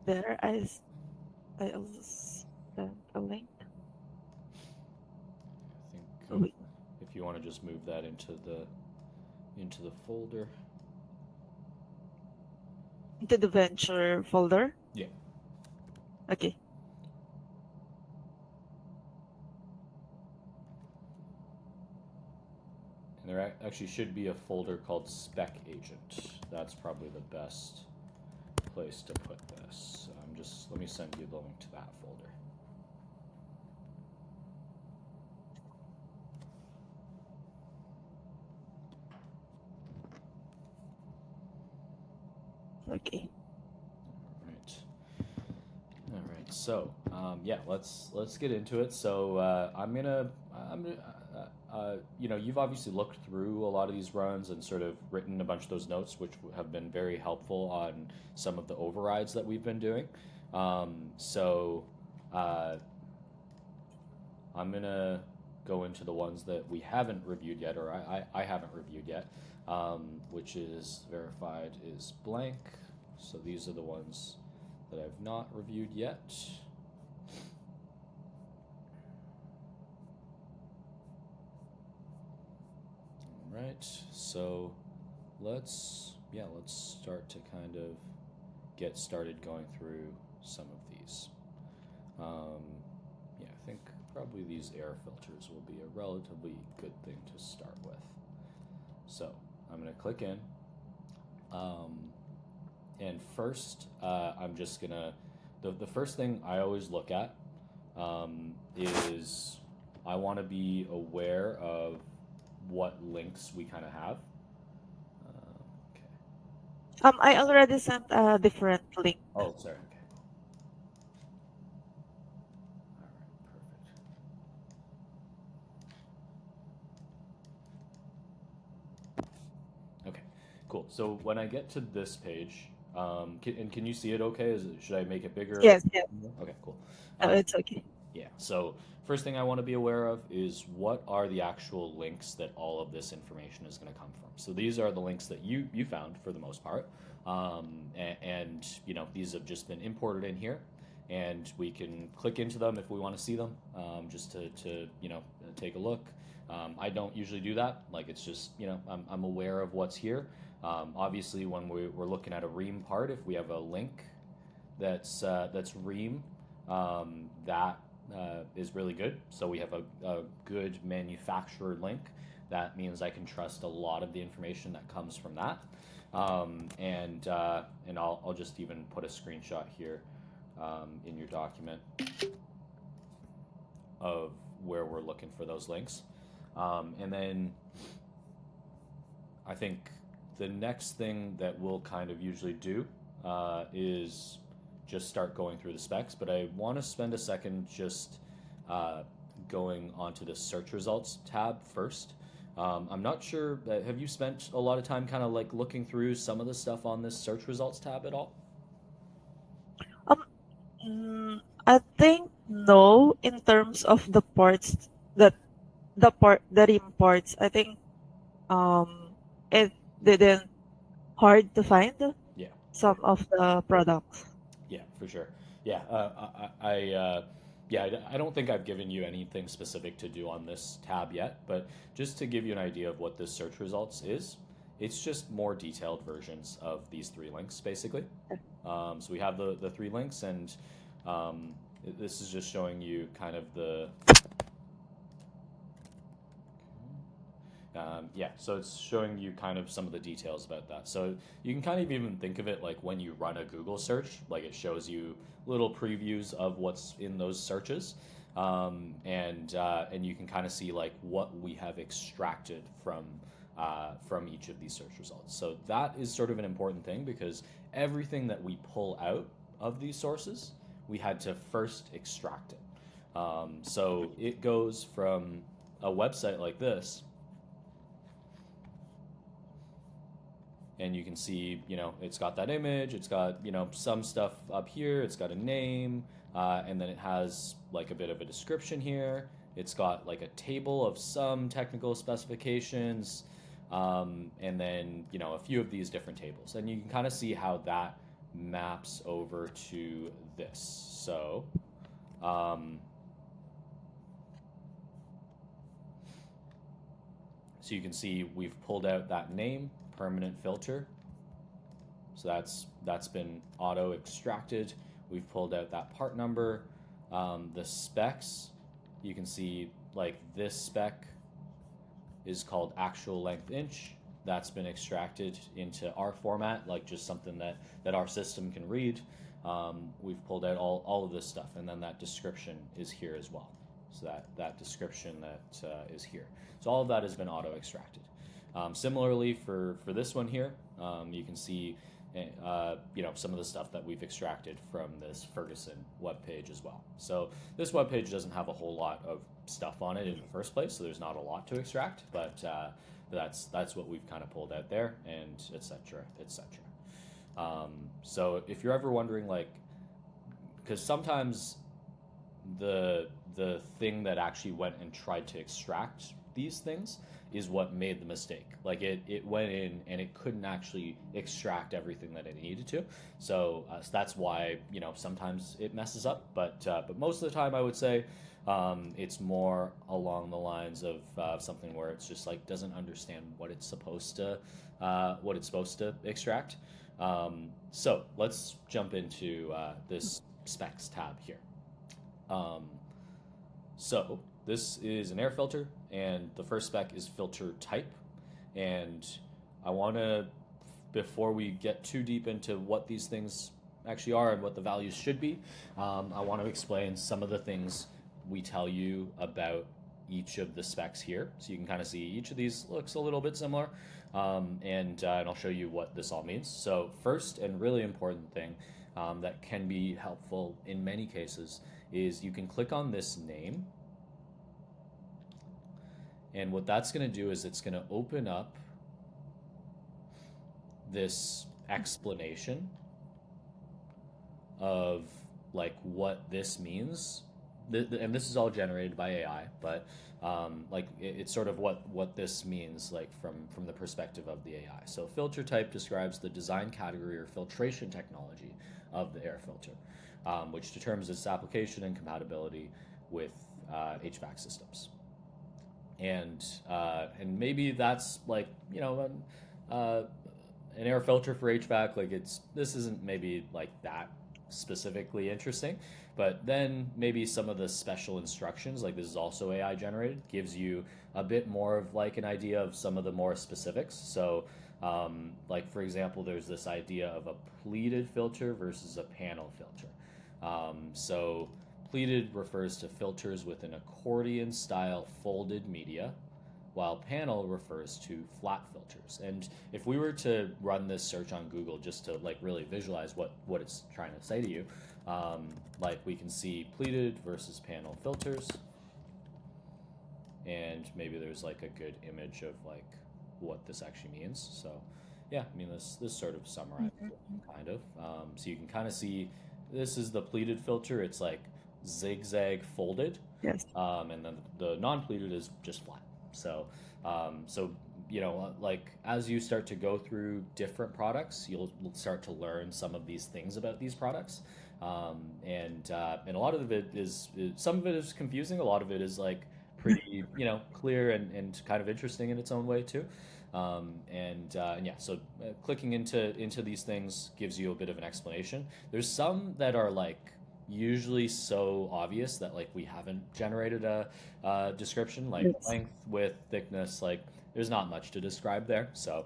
There, I also sent a link. I think Oh, wait, if you want to just move that into the folder. into the venture folder. Yeah. Okay. And there actually should be a folder called Spec Agent. That's probably the best place to put this. Let me send you the link to that folder. Okay. All right. All right. So, yeah, let's get into it. So, I'm gonna, you've obviously looked through a lot of these runs and sort of written a bunch of those notes, which have been very helpful on some of the overrides that we've been doing. So, uh, I'm gonna go into the ones that we haven't reviewed yet, or I haven't reviewed yet, which is verified is blank. So these are the ones that I've not reviewed yet. All right, so let's start to kind of get started going through some of these. Um, yeah, I think probably these air filters will be a relatively good thing to start with. So I'm going to click in. Um, and first, I'm just going to, the first thing I always look at is I want to be aware of what links we kind of have. Okay. I already sent a different link. Oh, sorry. Okay. All right. Perfect. Okay. Cool. So when I get to this page, can you see it? Okay. Should I make it bigger? Or... Yes, yes. Okay. Cool. No, Um, it's okay. Yeah. So first thing I want to be aware of is what are the actual links that all of this information is going to come from. So these are the links that you found for the most part, and these have just been imported in here, and we can click into them if we want to see them, just to take a look. I don't usually do that. Like it's just I'm aware of what's here. Obviously, when we're looking at a Ream part, if we have a link that's Ream, that is really good. So we have a good manufacturer link. That means I can trust a lot of the information that comes from that. And I'll just even put a screenshot here in your document of where we're looking for those links. And then I think the next thing that we'll kind of usually do is just start going through the specs, but I want to spend a second just uh, going onto the search results tab first. I'm not sure. Have you spent a lot of time kind of like looking through some of the stuff on this search results tab at all? Um, I think no, in terms of the parts that the rim parts, I think it didn't hard to find Yeah. some Okay. of the products. Yeah, for sure. Yeah, yeah, I don't think I've given you anything specific to do on this tab yet, but just to give you an idea of what this search results is, it's just more detailed versions of these three links, basically. So we have the three links, and um, this is just showing you kind of the yeah, so it's showing you kind of some of the details about that. So you can kind of even think of it like when you run a Google search, like it shows you little previews of what's in those searches, and you can kind of see like what we have extracted from each of these search results. So that is sort of an important thing because everything that we pull out of these sources, we had to first extract it. So it goes from a website like this, and you can see, it's got that image, it's got, some stuff up here, it's got a name, and then it has like a bit of a description here. It's got like a table of some technical specifications, and then, a few of these different tables. And you can kind of see how that maps over to this. So um, so you can see we've pulled out that name, permanent filter. So that's been auto extracted. We've pulled out that part number. The specs, you can see like this spec is called actual length inch. That's been extracted into our format, like just something that our system can read. We've pulled out all of this stuff, and then that description is here as well. So that description that is here. So all of that has been auto extracted. Similarly for this one here, you can see some of the stuff that we've extracted from this Ferguson webpage as well. So this webpage doesn't have a whole lot of stuff on it in the first place, so there's not a lot to extract, but that's what we've kind of pulled out there, and etc. etc. So if you're ever wondering, like, because sometimes the thing that actually went and tried to extract these things is what made the mistake. Like it went in and it couldn't actually extract everything that it needed to. So that's why sometimes it messes up. But most of the time, I would say it's more along the lines of something where it's just like doesn't understand what it's supposed to extract. So let's jump into this specs tab here. So this is an air filter, and the first spec is filter type. And I want to, before we get too deep into what these things actually are and what the values should be, I want to explain some of the things we tell you about each of the specs here. So you can kind of see each of these looks a little bit similar, and I'll show you what this all means. So first and really important thing that can be helpful in many cases is you can click on this name, and what that's going to do is it's going to open up this explanation of like what this means, and this is all generated by AI, but it's sort of what this means, like from the perspective of the AI. So filter type describes the design category or filtration technology of the air filter, which determines its application and compatibility with HVAC systems. And maybe that's like an air filter for HVAC. Like this isn't maybe like that specifically interesting, but then maybe some of the special instructions, like this is also AI generated, gives you a bit more of like an idea of some of the more specifics. So like for example, there's this idea of a pleated filter versus a panel filter. So pleated refers to filters with an accordion style folded media, while panel refers to flat filters. And if we were to run this search on Google just to like really visualize what it's trying to say to you, like we can see pleated versus panel filters, and maybe there's like a good image of like what this actually means. So yeah, I mean this sort of summarizes it, kind of. So you can kind of see this is the pleated filter. It's like zigzag folded, Yes. and then the non-pleated is just flat. So like as you start to go through different products, you'll start to learn some of these things about these products, and a lot of it is some of it is confusing. A lot of it is like pretty clear and kind of interesting in its own way too. And yeah, so clicking into these things gives you a bit of an explanation. There's some that are like usually so obvious that like we haven't generated a description, like Yes. length, width, thickness. Like there's not much to describe there, so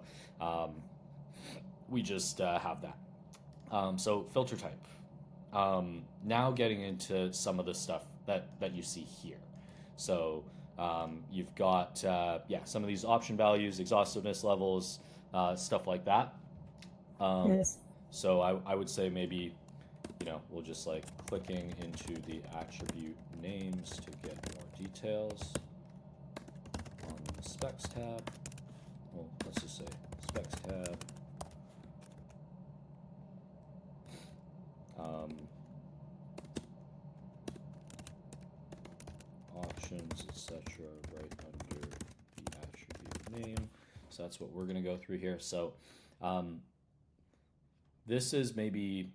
we just have that. So filter type. Now getting into some of the stuff that you see here. So you've got some of these option values, exhaustiveness levels, stuff like that. Yes. So I would say maybe we'll just like clicking into the attribute names to get more details on the specs tab. Well, let's just say specs tab. Options, etc. right under the attribute name. So that's what we're going to go through here. So this is maybe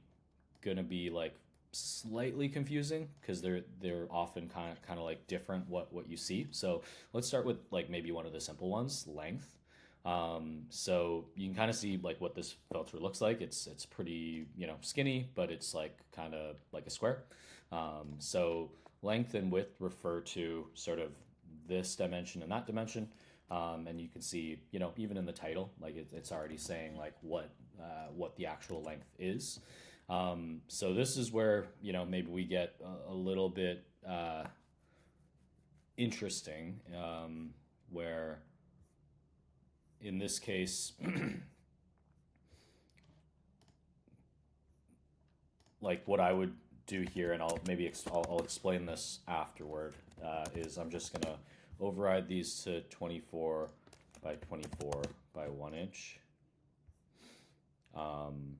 gonna be like slightly confusing because they're often kind of like different what you see. So let's start with like maybe one of the simple ones, length. So you can kind of see like what this filter looks like. It's pretty skinny, but it's like kind of like a square. So length and width refer to sort of this dimension and that dimension. And you can see, even in the title, like it's already saying like what the actual length is. So this is where maybe we get a little bit interesting, where in this case, like what I would do here, and I'll explain this afterward, is I'm just gonna override these to 24 by 24 by 1 inch, and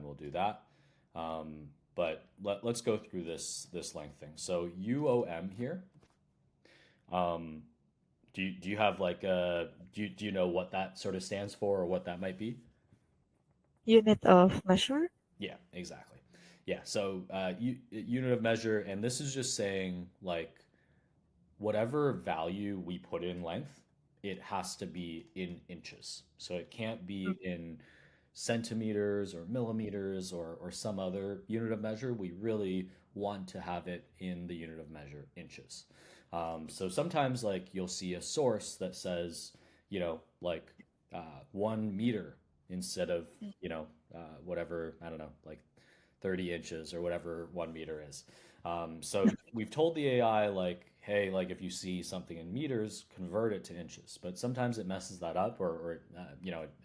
we'll do that. But let's go through this length thing. So UOM here. Um, do you have like do you know what that sort of stands for or what that might be? Unit of measure? Yeah, exactly. Yeah, so unit of measure, and this is just saying like whatever value we put in length, it has to be in inches. So it can't be in centimeters or millimeters or some other unit of measure. We really want to have it in the unit of measure inches. So sometimes like you'll see a source that says, like 1 meter instead of, whatever, I don't know, like 30 inches or whatever 1 meter is. So we've told the AI like, hey, like if you see something in meters, convert it to inches. But sometimes it messes that up, or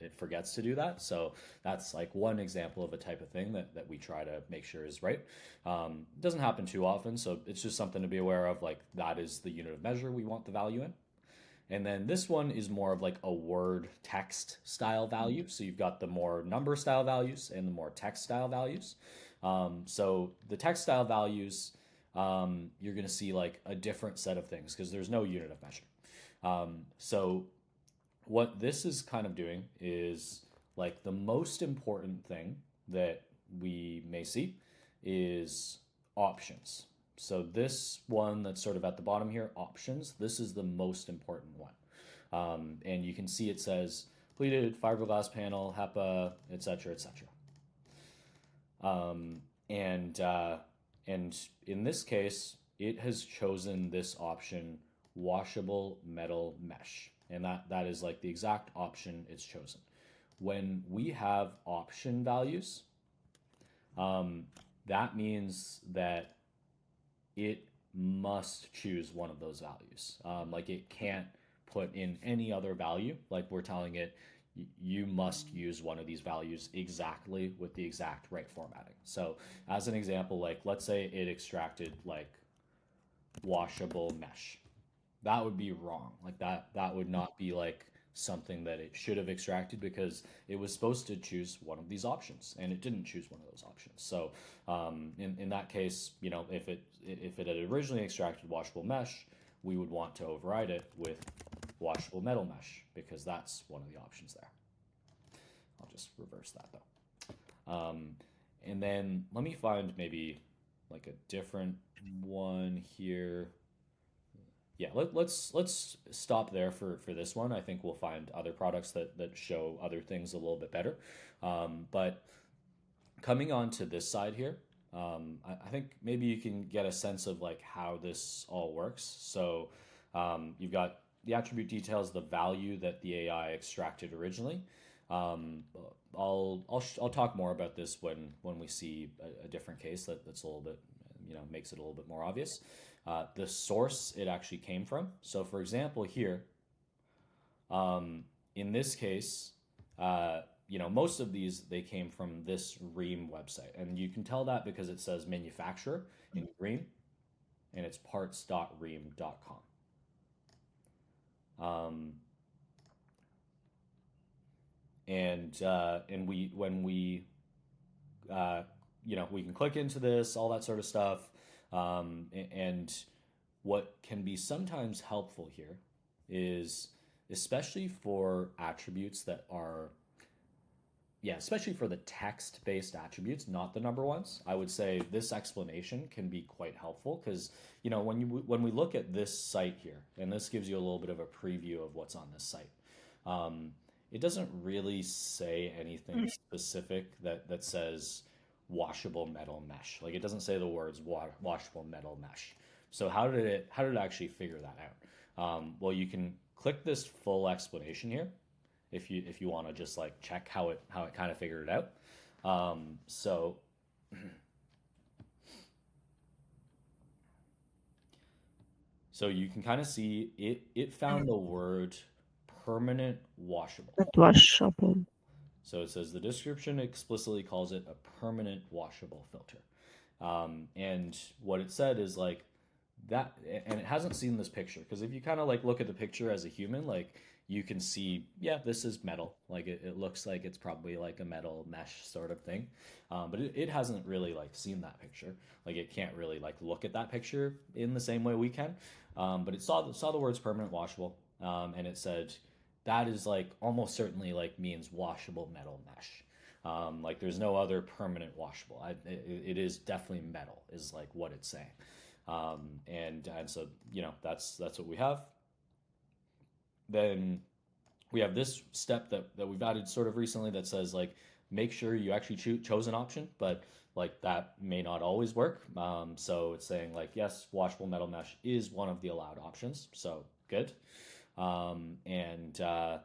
it forgets to do that. So that's like one example of a type of thing that we try to make sure is right. It doesn't happen too often, so it's just something to be aware of. Like that is the unit of measure we want the value in. And then this one is more of like a word text style value. So you've got the more number style values and the more text style values. So the text style values, you're going to see like a different set of things because there's no unit of measure. So what this is kind of doing is like the most important thing that we may see is options. So this one that's sort of at the bottom here, options, this is the most important one. And you can see it says pleated fiberglass panel, HEPA, etc., etc. And in this case, it has chosen this option, washable metal mesh, and that is like the exact option it's chosen. When we have option values, that means that it must choose one of those values. Like it can't put in any other value. Like we're telling it, you must use one of these values exactly with the exact right formatting. So as an example, like let's say it extracted like washable mesh. That would be wrong. Like that would not be like something that it should have extracted because it was supposed to choose one of these options and it didn't choose one of those options. So in that case, if it had originally extracted washable mesh, we would want to override it with washable metal mesh because that's one of the options there. I'll just reverse that though. And then let me find maybe like a different one here. Yeah, let's stop there for this one. I think we'll find other products that show other things a little bit better. But coming on to this side here, I think maybe you can get a sense of like how this all works. So you've got the attribute details, the value that the AI extracted originally. Um, I'll talk more about this when we see a different case that's a little bit makes it a little bit more obvious. The source it actually came from. So for example here, in this case, most of these they came from this Ream website, and you can tell that because it says manufacturer in green, and it's parts.ream.com. Um, and we when we we can click into this, all that sort of stuff, and what can be sometimes helpful here is especially for attributes that are yeah, especially for the text-based attributes, not the number ones, I would say this explanation can be quite helpful because when we look at this site here, and this gives you a little bit of a preview of what's on this site. Um, it doesn't really say anything specific that says washable metal mesh. Like it doesn't say the words washable metal mesh. So how did it actually figure that out? Well, you can click this full explanation here if you want to just like check how it kind of figured it out. So so you can kind of see it found the word permanent washable. Not washable. So it says the description explicitly calls it a permanent washable filter. And what it said is like that, and it hasn't seen this picture because if you kind of like look at the picture as a human, like you can see, yeah, this is metal. Like it looks like it's probably like a metal mesh sort of thing. But it hasn't really like seen that picture. Like it can't really like look at that picture in the same way we can. But it saw the words permanent washable, and it said that is like almost certainly like means washable metal mesh. Like there's no other permanent washable. It is definitely metal is like what it's saying. And so that's what we have. Then we have this step that we've added sort of recently that says like make sure you actually chose an option, but like that may not always work. So it's saying like yes, washable metal mesh is one of the allowed options. So good. And a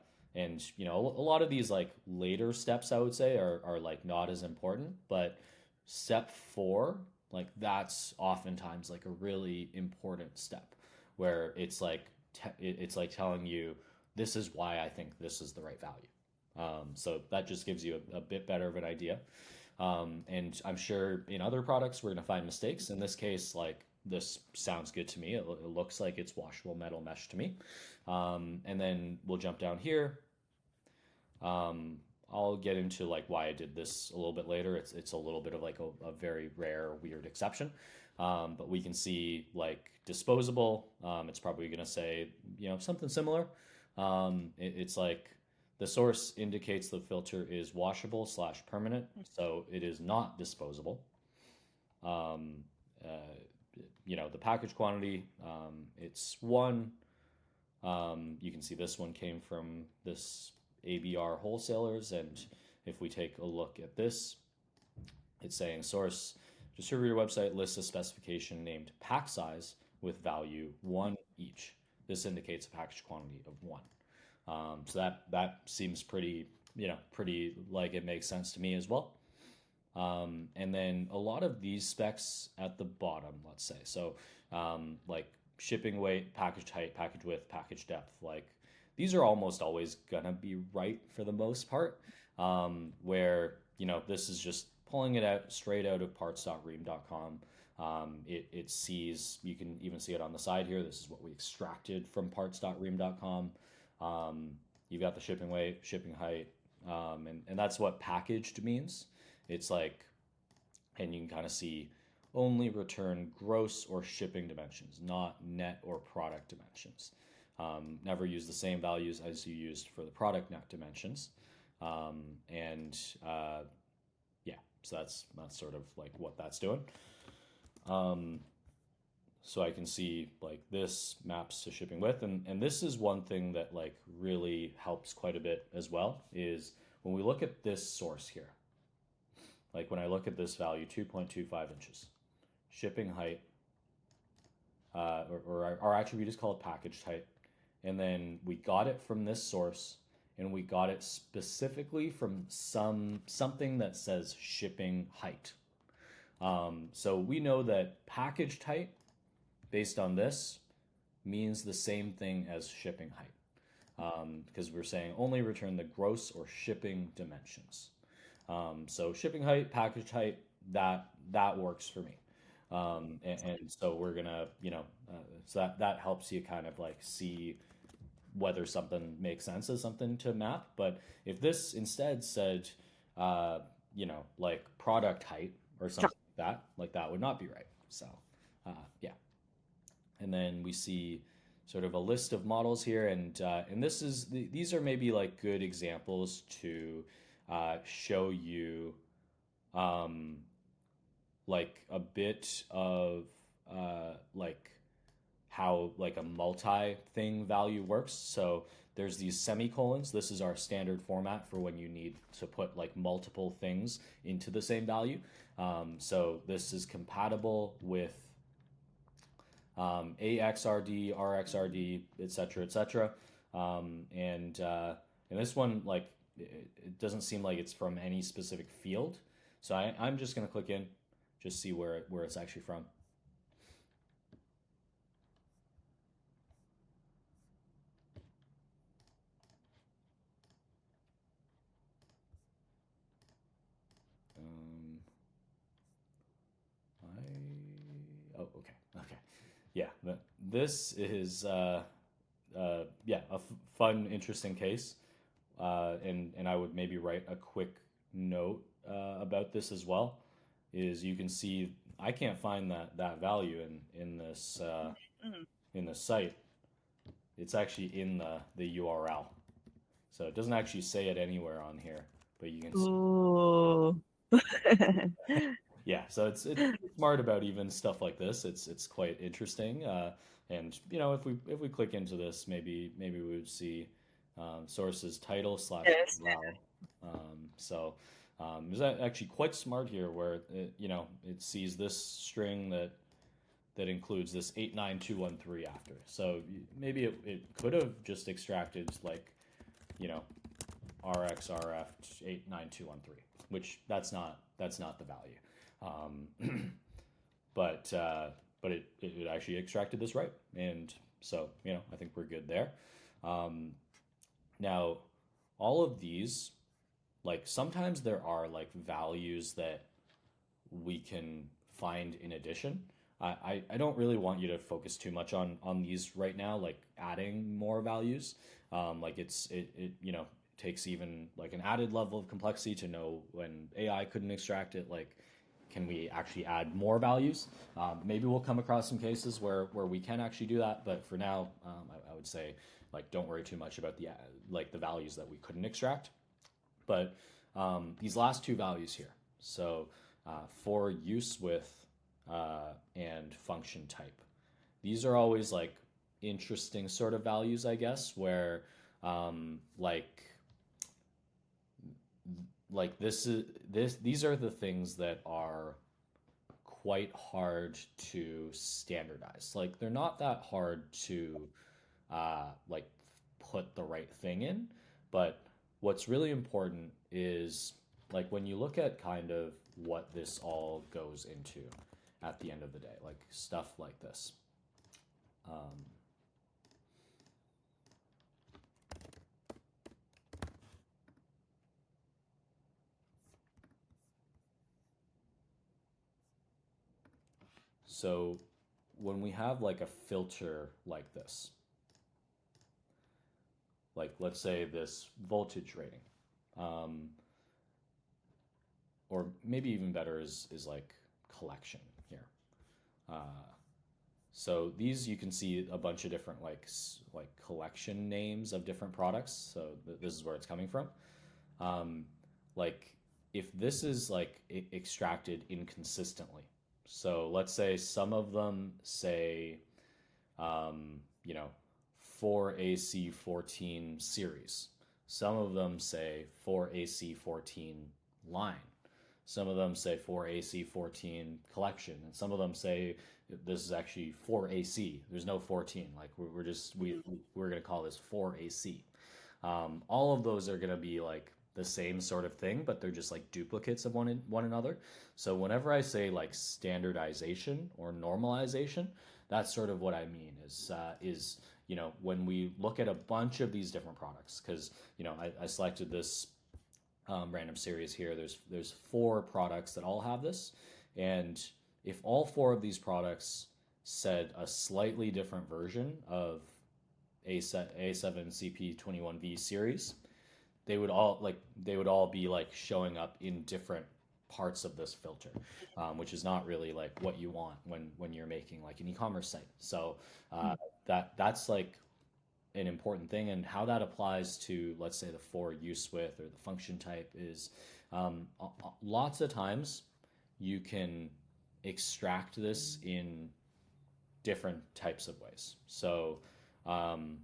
lot of these like later steps I would say are like not as important, but step 4, like that's oftentimes like a really important step where it's like it's like telling you this is why I think this is the right value. So that just gives you a bit better of an idea. And I'm sure in other products we're going to find mistakes. In this case, like this sounds good to me. It looks like it's washable metal mesh to me. And then we'll jump down here. I'll get into like why I did this a little bit later. It's a little bit of like a very rare weird exception. But we can see like disposable. It's probably going to say something similar. It's like the source indicates the filter is washable / permanent, so it is not disposable. Um, uh, the package quantity, it's 1. You can see this one came from this ABR wholesalers, and if we take a look at this, it's saying source distributor website lists a specification named pack size with value 1 each. This indicates a package quantity of 1. So that seems pretty like it makes sense to me as well. And then a lot of these specs at the bottom, let's say, so like shipping weight, package height, package width, package depth, like these are almost always gonna be right for the most part. Where this is just pulling it out straight out of parts.ream.com. It sees, you can even see it on the side here. This is what we extracted from parts.ream.com. You've got the shipping weight, shipping height, and that's what packaged means. It's like, and you can kind of see only return gross or shipping dimensions, not net or product dimensions. Never use the same values as you used for the product net dimensions. And yeah, so that's sort of like what that's doing. So I can see like this maps to shipping width, and this is one thing that like really helps quite a bit as well is when we look at this source here. Like when I look at this value, 2.25 inches, shipping height, or our attribute is called packaged height, and then we got it from this source, and we got it specifically from something that says shipping height. So we know that packaged height, based on this, means the same thing as shipping height, because we're saying only return the gross or shipping dimensions. So shipping height, package height, that works for me. And so we're gonna, so that helps you kind of like see whether something makes sense as something to map. But if this instead said, like product height or something like that would not be right. So, yeah. And then we see sort of a list of models here, and these are maybe like good examples to show you um, like a bit of like how like a multi thing value works. So there's these semicolons. This is our standard format for when you need to put like multiple things into the same value. So this is compatible with AXRD, RXRD, etc., etc. And this one, like, it doesn't seem like it's from any specific field. So I'm just gonna click in, just see where it's actually from. Um, okay, okay, yeah. This is yeah, fun, interesting case, and I would maybe write a quick note about this as well. Is you can see I can't find that value Mm. in the site. It's actually in the URL, so it doesn't actually say it anywhere on here, but you can see. Ooh. Yeah, so it's smart about even stuff like this. It's quite interesting, and if we click into this, maybe we would see sources title slash Yes. URL. So it's actually quite smart here, where it sees this string that includes this 89213 after. So maybe it could have just extracted like you know RXRF 89213, which that's not the value. But it actually extracted this right, and so I think we're good there. Um, Now, all of these, like sometimes there are like values that we can find in addition. I don't really want you to focus too much on these right now, like adding more values. Like it takes even like an added level of complexity to know when AI couldn't extract it. Like, can we actually add more values? Maybe we'll come across some cases where we can actually do that, but for now, I would say like don't worry too much about the values that we couldn't extract. But these last two values here, so for use with and function type, these are always like interesting sort of values, I guess, where like these are the things that are quite hard to standardize. Like they're not that hard to like put the right thing in, but what's really important is like when you look at kind of what this all goes into at the end of the day, like stuff like this. Um, so when we have like a filter like this, like let's say this voltage rating, um, or maybe even better is like collection here. Uh, so these you can see a bunch of different like collection names of different products. So this is where it's coming from. Um, like if this is like extracted inconsistently. So let's say some of them say, um, you know, 4AC14 series. Some of them say 4AC14 line. Some of them say 4AC14 collection, and some of them say this is actually 4AC. There's no 14. Like we're gonna call this 4AC. All of those are gonna be like the same sort of thing, but they're just like duplicates of one another. So whenever I say like standardization or normalization, that's sort of what I mean is when we look at a bunch of these different products, because I selected this random series here. There's four products that all have this, and if all four of these products said a slightly different version of A7CP21V series, they would all be like showing up in different parts of this filter, which is not really like what you want when you're making like an e-commerce site. So uh, that's like an important thing, and how that applies to, let's say, the for use with or the function type is lots of times you can extract this in different types of ways. Um,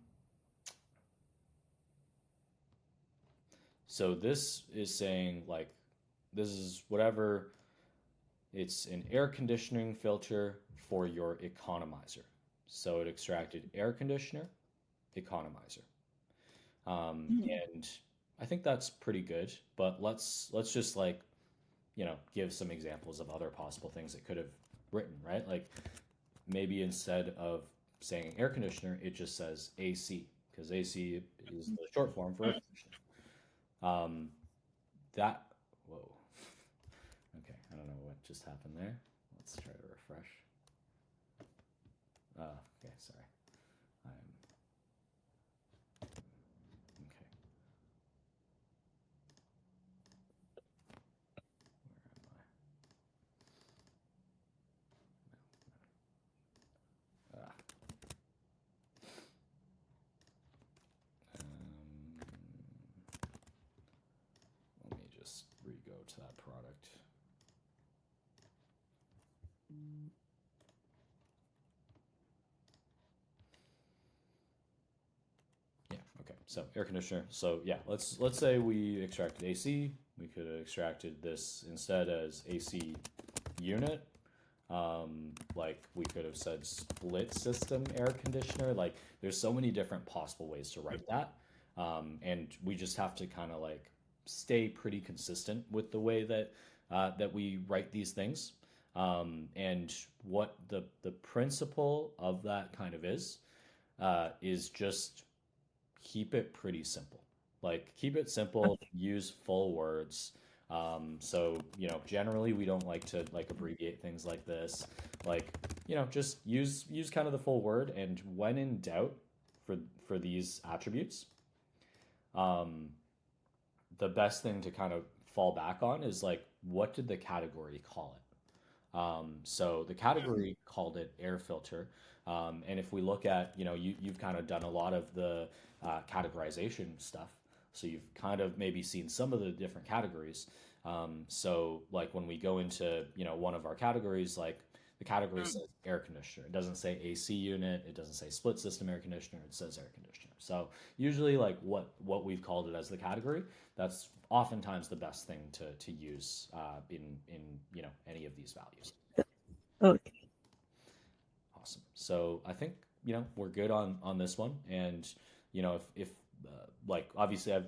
so this is saying like this is whatever. It's an air conditioning filter for your economizer. So it extracted air conditioner, economizer. Mhm. And I think that's pretty good. But let's just like give some examples of other possible things it could have written, right? Like maybe instead of saying air conditioner, it just says AC because AC is the short form for air conditioner. Um, that whoa. Okay, I don't know what just happened there. Let's try to refresh. Okay, sorry. I'm okay. Where am I? Let me just re-go to that product. Yeah. Okay. So air conditioner. So yeah, let's say we extracted AC. We could have extracted this instead as AC unit. Like we could have said split system air conditioner. Like there's so many different possible ways to write that. And we just have to kind of like stay pretty consistent with the way that we write these things. And what the principle of that kind of is just keep it pretty simple. Like keep it simple, use full words. So generally we don't like to like abbreviate things like this. Like just use kind of the full word, and when in doubt for for these attributes, um, the best thing to kind of fall back on is like what did the category call it? So the category called it air filter. And if we look at, you've kind of done a lot of the categorization stuff. So you've kind of maybe seen some of the different categories. So like when we go into, one of our categories, like the category says air conditioner. It doesn't say AC unit. It doesn't say split system air conditioner. It says air conditioner. So usually like what we've called it as the category, that's oftentimes the best thing to use in any of these values. Okay. Awesome. So I think we're good on this one, and if like obviously I've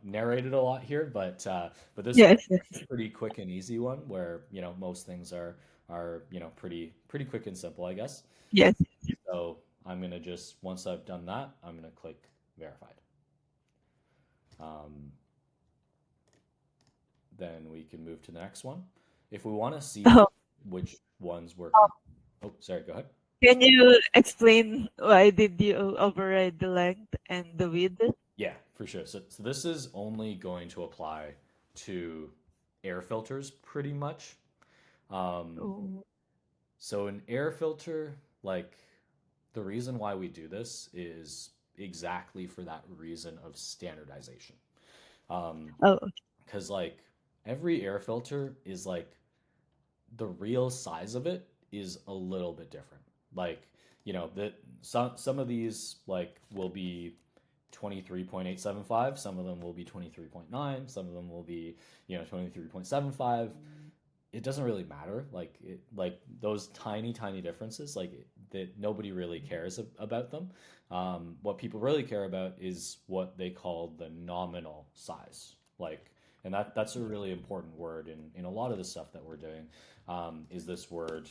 narrated a lot here, but this one Yes, yes, is a pretty quick and easy one where most things are pretty quick and simple, I guess. yes. So I'm gonna just once I've done that, I'm gonna click verified. Um, then we can move to the next one. If we want to see Oh, which ones were, oh sorry, go ahead. can you explain why did you override the length and the width? Yeah, for sure. So this is only going to apply to air filters pretty much. Um, Oh, so an air filter, like the reason why we do this is exactly for that reason of standardization. Um, oh, because like every air filter is like the real size of it is a little bit different. Like, that some of these like will be 23.875, some of them will be 23.9, some of them will be, 23.75. It doesn't really matter. Like those tiny differences, that nobody really cares about them. What people really care about is what they call the nominal size. And that's a really important word in a lot of the stuff that we're doing, is this word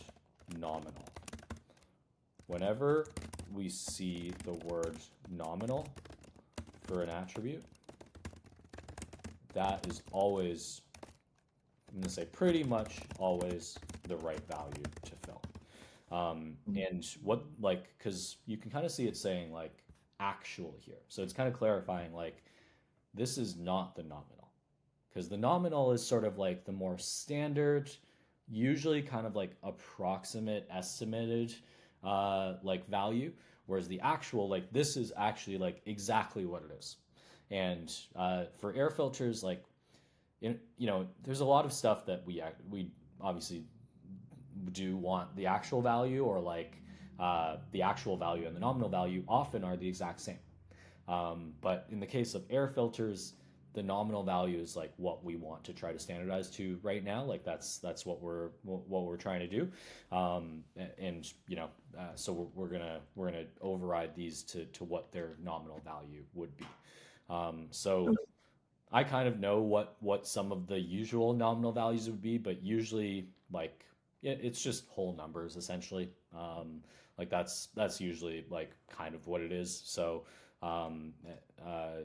nominal. Whenever we see the word nominal for an attribute, that is always, I'm going to say pretty much always the right value to fill. And what, like, because you can kind of see it saying like actual here. So it's kind of clarifying like this is not the nominal, because the nominal is sort of like the more standard, usually kind of like approximate estimated like value, whereas the actual, like, this is actually like exactly what it is. And for air filters, like, there's a lot of stuff that we obviously do want the actual value, or like the actual value and the nominal value often are the exact same. But in the case of air filters, the nominal value is like what we want to try to standardize to right now. Like that's what we're trying to do, and so we're gonna override these to what their nominal value would be. So I kind of know what some of the usual nominal values would be, but usually like it's just whole numbers essentially. Like that's usually like kind of what it is. So um, uh,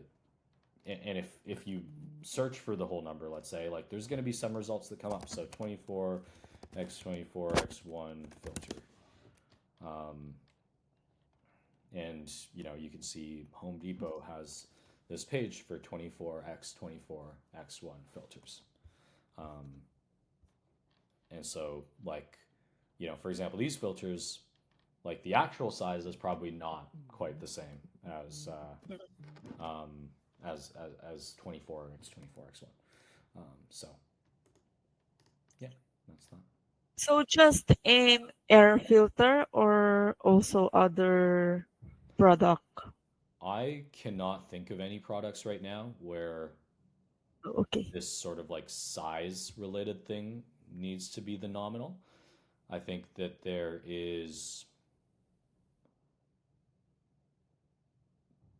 and if you search for the whole number, let's say, like there's going to be some results that come up. So 24x1 filter, um, and you can see Home Depot has this page for 24x24x1 filters. Um, and so, like, for example, these filters, like the actual size is probably not quite the same um, as 24x24x1. So yeah, that's that. So just in air filter or also other product? I cannot think of any products right now where Okay. this sort of like size related thing needs to be the nominal. I think that there is,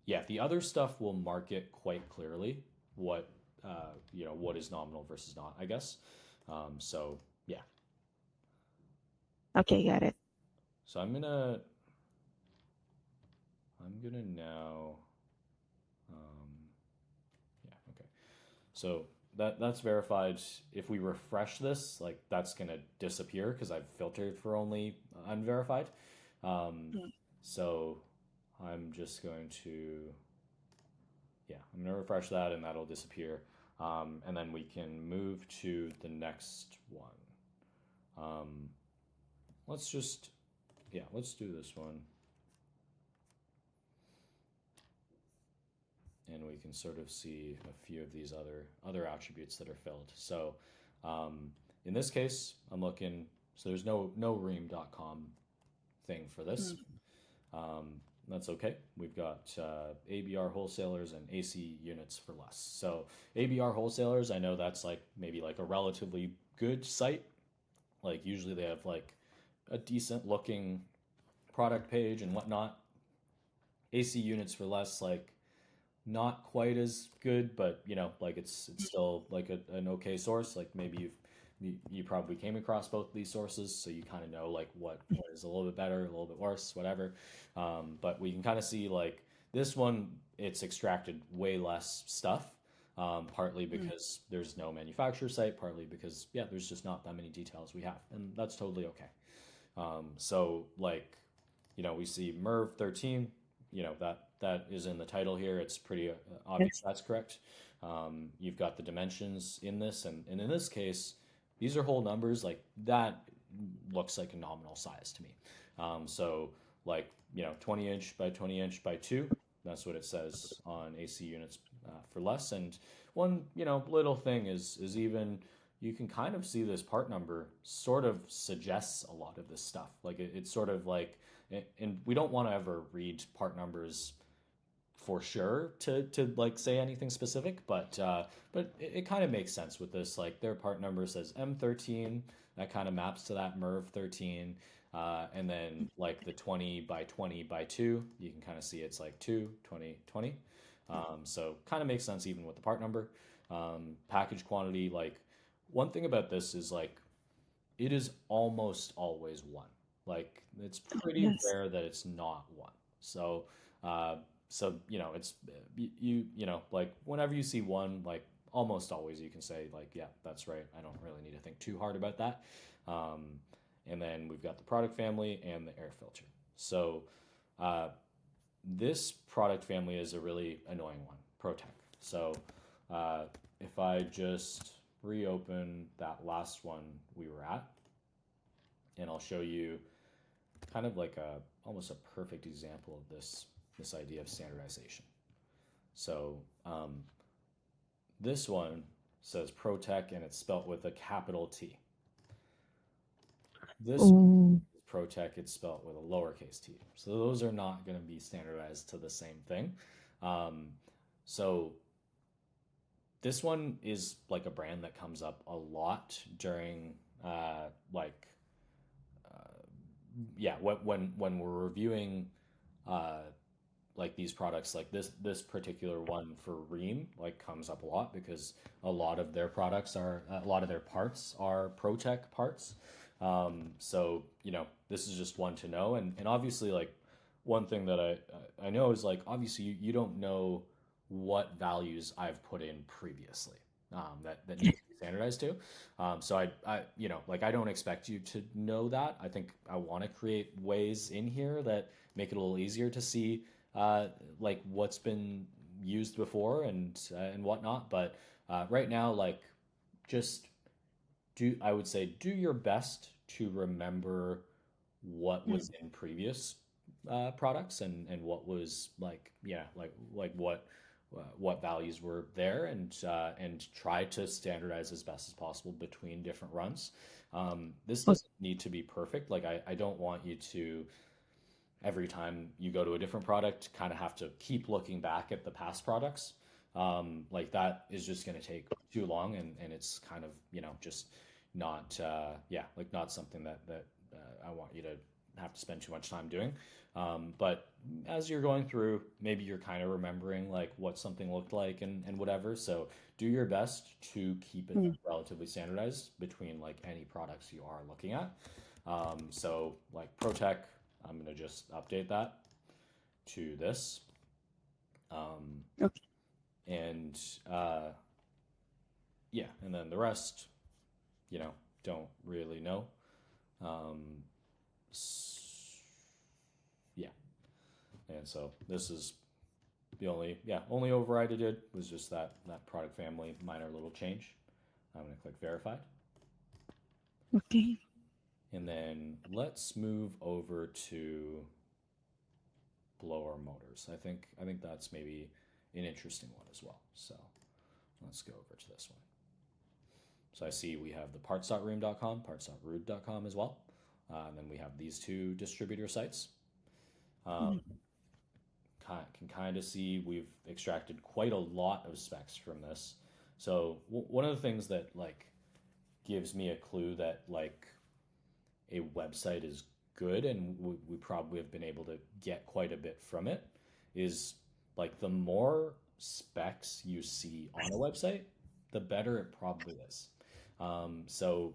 yeah, the other stuff will mark it quite clearly what what is nominal versus not, I guess. So yeah, Okay, got it. so I'm gonna now, um, yeah, okay. So that's verified. If we refresh this, like that's gonna disappear because I've filtered for only unverified. Um, Mm. so I'm just going to, yeah, I'm gonna refresh that and that'll disappear. And then we can move to the next one. Um, let's just, yeah, let's do this one. And we can sort of see a few of these other attributes that are filled. So um, in this case, I'm looking. So there's no ream.com thing for this. Mm. That's okay. We've got ABR wholesalers and AC units for less. So ABR wholesalers, I know that's like maybe like a relatively good site. Like usually they have like a decent looking product page and whatnot. AC units for less, like not quite as good, but like it's still like an okay source. Like maybe you probably came across both of these sources, so you kind of know like what is a little bit better, a little bit worse, whatever. But we can kind of see like this one, it's extracted way less stuff. Partly Mm. because there's no manufacturer site, partly because yeah, there's just not that many details we have, and that's totally okay. So like, we see MERV 13, that is in the title here. It's pretty obvious Yes. that's correct. You've got the dimensions in this, and in this case, these are whole numbers. Like that looks like a nominal size to me. So like 20 inch by 20 inch by 2. That's what it says on AC units for less. And one little thing is even you can kind of see this part number sort of suggests a lot of this stuff. Like it's sort of like, and we don't want to ever read part numbers for sure to like say anything specific, but it kind of makes sense with this. Like their part number says M13, that kind of maps to that MERV 13, and then like the 20 by 20 by 2, you can kind of see it's like 2 20 20. So kind of makes sense even with the part number. Package quantity, like one thing about this is like it is almost always one. Like it's pretty Yes. rare that it's not one. So, uh, it's like whenever you see one, like almost always you can say like, yeah, that's right. I don't really need to think too hard about that. Um, and then we've got the product family and the air filter. So, uh, this product family is a really annoying one, ProTech. So, uh, if I just reopen that last one we were at, and I'll show you kind of like a almost a perfect example of this idea of standardization. So this one says ProTech and it's spelt with a capital T. This Oh. ProTech, it's spelt with a lowercase t. So those are not going to be standardized to the same thing. Um, so this one is like a brand that comes up a lot during like yeah when we're reviewing uh, like these products like this particular one for Ream like comes up a lot because a lot of their parts are ProTech parts. So this is just one to know, and obviously like one thing that I know is like obviously you don't know what values I've put in previously that need to be standardized to. So I like I don't expect you to know that. I think I want to create ways in here that make it a little easier to see uh, like what's been used before and whatnot. But right now, like just do I would say do your best to remember what was in previous products and what was like yeah like what values were there and try to standardize as best as possible between different runs. This doesn't need to be perfect. Like I don't want you to every time you go to a different product, kind of have to keep looking back at the past products. Like that is just going to take too long, and it's kind of just not yeah like not something that I want you to have to spend too much time doing. But as you're going through, maybe you're kind of remembering like what something looked like and whatever. So do your best to keep it relatively standardized between like any products you are looking at. So like ProTech, I'm going to just update that to this. Um, Okay. and yeah, and then the rest, you know, don't really know. Um, yeah, and so this is the only override I did was just that product family minor little change. I'm going to click verified. Okay. And then let's move over to blower motors. I think that's maybe an interesting one as well. So let's go over to this one. So I see we have the parts.room.com, parts.rude.com as well. And then we have these two distributor sites. Um, can kind of see we've extracted quite a lot of specs from this. So one of the things that like gives me a clue that like a website is good and we probably have been able to get quite a bit from it is like the more specs you see on a website, the better it probably is. So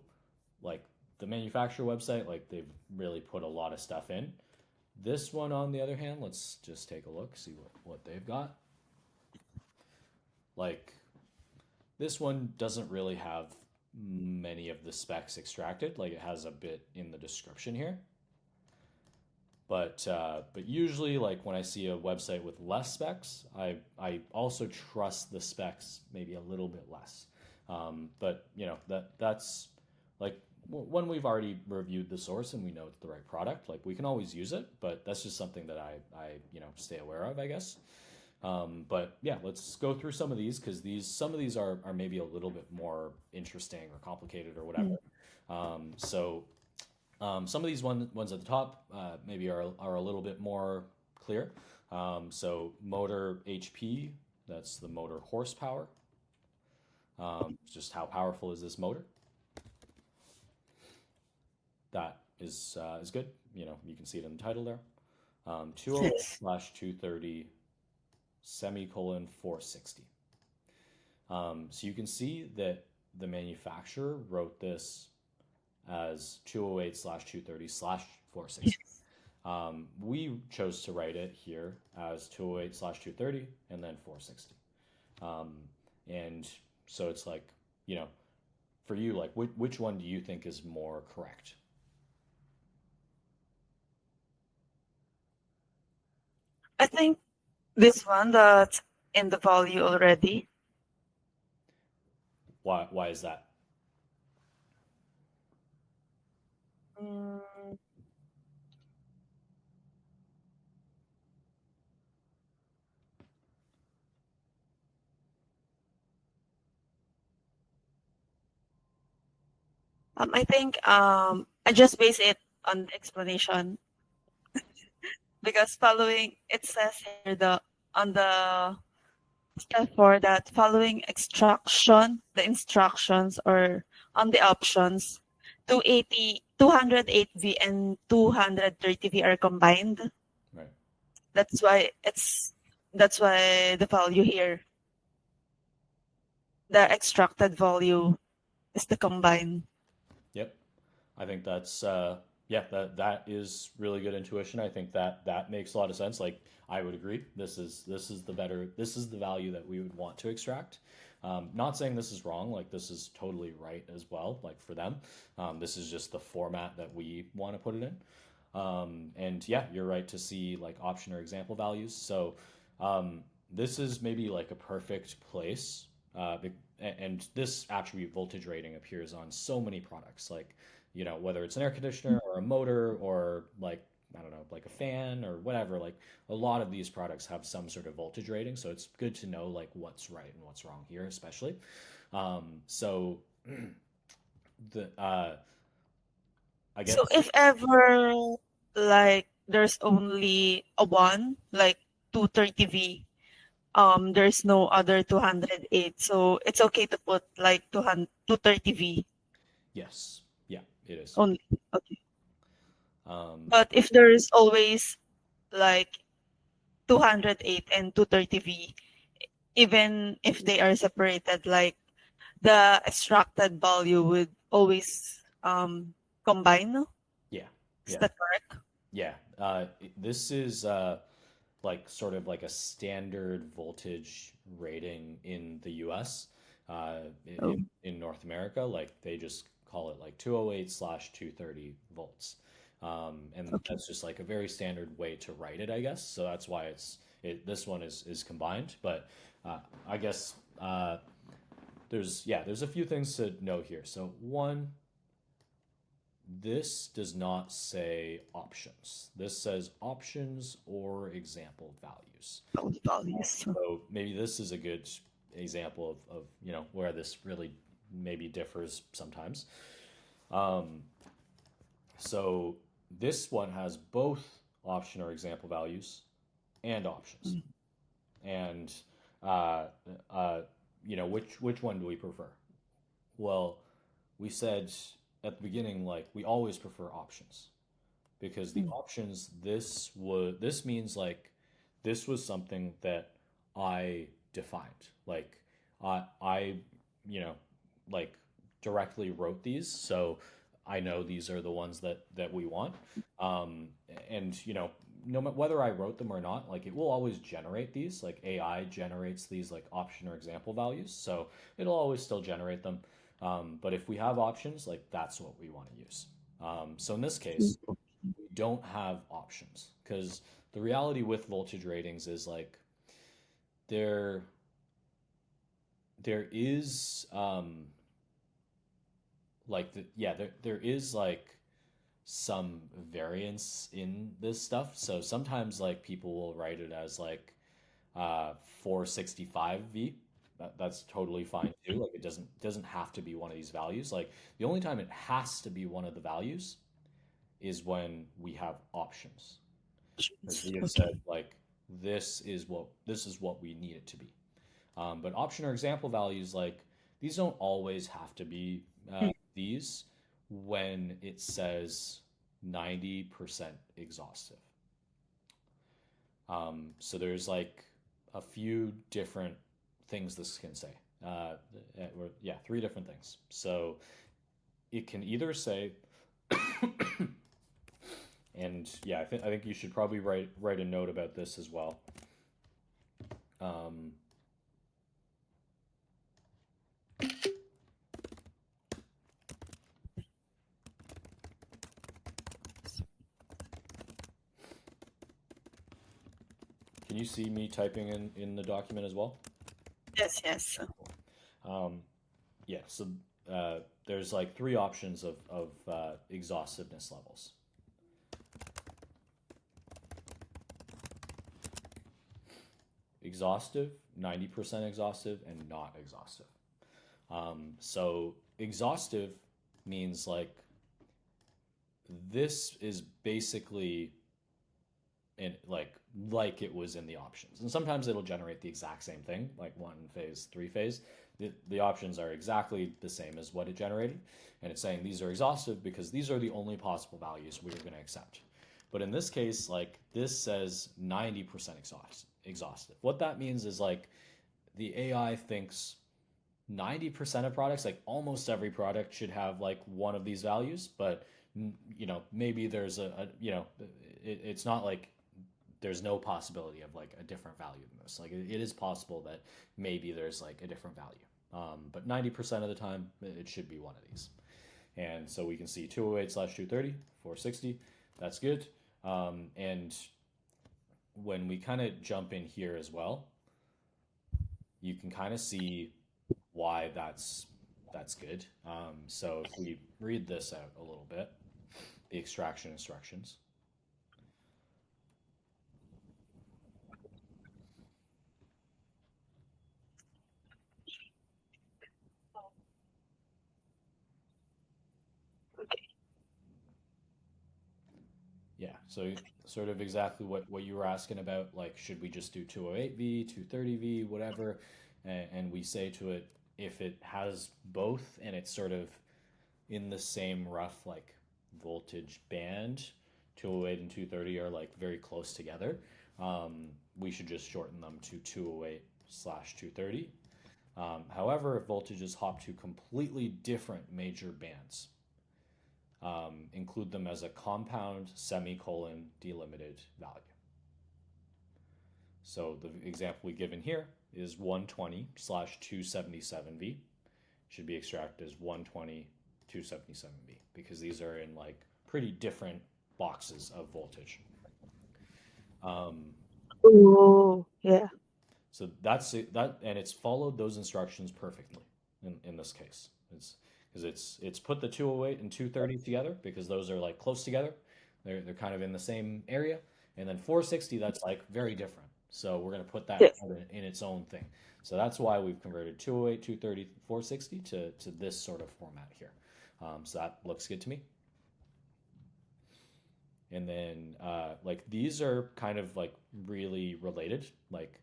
like the manufacturer website, like they've really put a lot of stuff in. This one, on the other hand, let's just take a look, see what they've got. Like this one doesn't really have many of the specs extracted. Like it has a bit in the description here. But usually, like when I see a website with less specs, I also trust the specs maybe a little bit less. But that's like when we've already reviewed the source and we know it's the right product, like we can always use it. But that's just something that I stay aware of, I guess. But yeah, let's go through some of these because some of these are maybe a little bit more interesting or complicated or whatever. So some of these ones at the top maybe are a little bit more clear. So motor HP, that's the motor horsepower. Just how powerful is this motor? That is good. You can see it in the title there. 208 Yes. slash 230 semicolon 460. So you can see that the manufacturer wrote this as 208 slash 230 slash 460. We chose to write it here as 208 slash 230 and then 460. And so it's like, for you, like, which one do you think is more correct? I think this one that's in the value already. Why is that? Mm, I think I just base it on the explanation because following it says here on the step 4 that following extraction the instructions or on the options 280 208V and 230V are combined. Right. That's why it's that's why the value here, the extracted value, is the combine. Yep. I think that's yeah, that is really good intuition. I think that that makes a lot of sense. Like I would agree. This is the better, this is the value that we would want to extract. Not saying this is wrong. Like this is totally right as well. Like for them, this is just the format that we want to put it in. And yeah, you're right to see like option or example values. So this is maybe like a perfect place. And this attribute voltage rating appears on so many products, like whether it's an air conditioner or a motor or like I don't know, like a fan or whatever. Like a lot of these products have some sort of voltage rating, so it's good to know like what's right and what's wrong here, especially. So the I So guess if ever like there's only a one, like 230V, there's no other 208. So it's okay to put like 200, 230V yes, yeah, it is. only. Okay. Um, But if there's always like 208 and 230V, even if they are separated, like the extracted value would always combine. No? yeah, Is yeah, that correct? yeah. This is like sort of like a standard voltage rating in the US. Oh, In North America, like they just call it like 208/230 volts. And okay. that's just like a very standard way to write it, I guess. So that's why this one is combined. But I guess there's a few things to note here. So one, this does not say options. This says options or example values. All the values. So maybe this is a good example of where this really maybe differs sometimes. Um, so this one has both option or example values and options. Mm. And uh, uh, which one do we prefer? Well, we said at the beginning like we always prefer options because the Mm. options, this means like this was something that I defined. Like I you know like directly wrote these, so I know these are the ones that we want. Um, and no matter whether I wrote them or not, like it will always generate these. Like AI generates these like option or example values, so it'll always still generate them. But if we have options, like that's what we want to use. So in this case, we don't have options because the reality with voltage ratings is like there there is there is like some variance in this stuff. So sometimes like people will write it as like 465V. That's totally fine too. Like it doesn't have to be one of these values. Like the only time it has to be one of the values is when we have options. Because we have said Okay. like this is what we need it to be. But option or example values, like these don't always have to be these when it says 90% exhaustive. So there's like a few different things this can say. Yeah, three different things. So it can either say, and yeah, I think you should probably write a note about this as well. Um, can you see me typing in the document as well? Yes, yes. Um, yeah, so there's like three options of exhaustiveness levels. Exhaustive, 90% exhaustive, and not exhaustive. So exhaustive means like this is basically in like it was in the options. And sometimes it'll generate the exact same thing, like one phase, three phase. The options are exactly the same as what it generated. And it's saying these are exhaustive because these are the only possible values we are going to accept. But in this case, like this says 90% exhaustive. What that means is like the AI thinks 90% of products, like almost every product should have like one of these values, but maybe there's it's not like there's no possibility of like a different value than this. Like it is possible that maybe there's like a different value. But 90% of the time, it should be one of these. And so we can see 208 slash 230, 460. That's good. And when we kind of jump in here as well, you can kind of see why that's good. So if we read this out a little bit, the extraction instructions. Yeah, so sort of exactly what you were asking about, like should we just do 208V, 230V, whatever, and we say to it if it has both and it's sort of in the same rough like voltage band, 208 and 230 are like very close together. We should just shorten them to 208 slash 230. However, if voltages hop to completely different major bands, include them as a compound semicolon delimited value. So the example we given here is 120 slash 277V should be extracted as 120 277V because these are in like pretty different boxes of voltage. Oh, yeah. So that's it, that, and it's followed those instructions perfectly in this case. It's because it's put the 208 and 230 together because those are like close together. They're kind of in the same area, and then 460 that's like very different. So we're gonna put that Yes. in its own thing. So that's why we've converted 208, 230, 460 to this sort of format here. So that looks good to me. And then like these are kind of like really related, like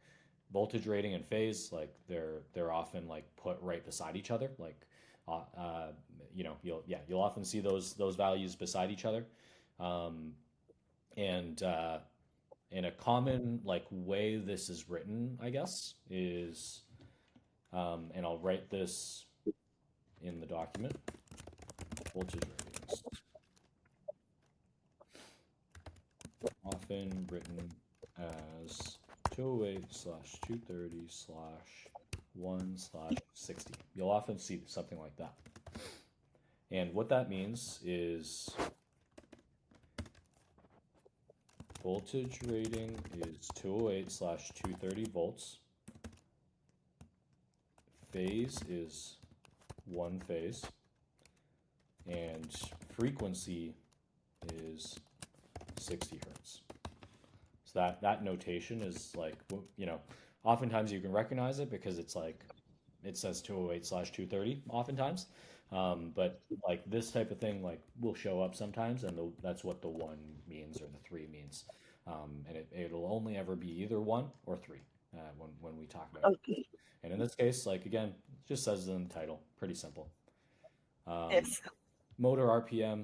voltage rating and phase, like they're often like put right beside each other, like uh, uh, you'll often see those values beside each other, um, and in a common like way this is written, I guess, is and I'll write this in the document, voltage ratings often written as 208 slash 230 slash 1 slash 60. You'll often see something like that. And what that means is voltage rating is 208 slash 230 volts. Phase is one phase. And frequency is 60 hertz. So that notation is like, oftentimes you can recognize it because it's like, it says 208 slash 230 oftentimes. But like this type of thing, like will show up sometimes, and that's what the one means or the three means. And it'll only ever be either one or three when we talk about it. Okay. And in this case, like again, it just says it in the title, pretty simple. Yes. Motor RPM,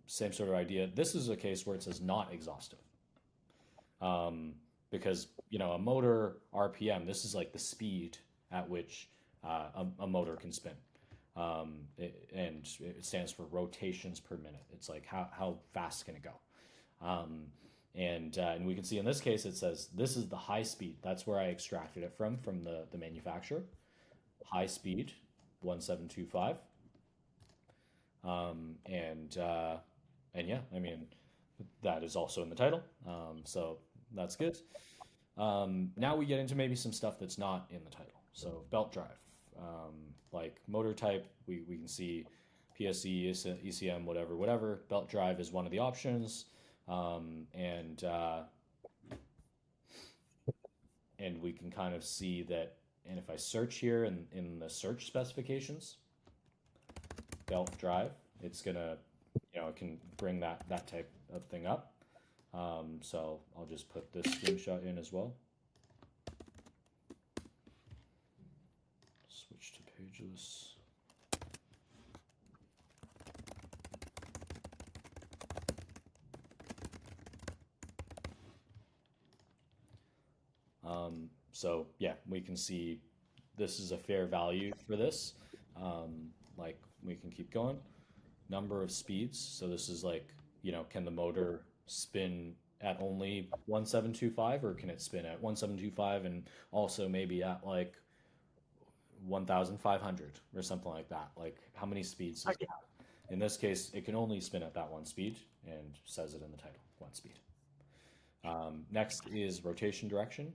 same sort of idea. This is a case where it says not exhaustive. Because a motor RPM, this is like the speed at which a motor can spin, and it stands for rotations per minute. It's like how fast can it go, and we can see in this case it says this is the high speed. That's where I extracted it from the manufacturer. High speed, 1725, and yeah, I mean that is also in the title, so that's good. Now we get into maybe some stuff that's not in the title. So belt drive, like motor type, we can see PSE, ECM, whatever. Belt drive is one of the options, and we can kind of see that. And if I search here in the search specifications, belt drive, it's gonna, it can bring that type of thing up. So I'll just put this screenshot in as well. Switch to pageless. So yeah, we can see this is a fair value for this. Like we can keep going. Number of speeds. So this is like, can the motor spin at only 1725 or can it spin at 1725 and also maybe at like 1500 or something like that? Like how many speeds does it Okay. have? In this case, it can only spin at that one speed and says it in the title, one speed. Next is rotation direction.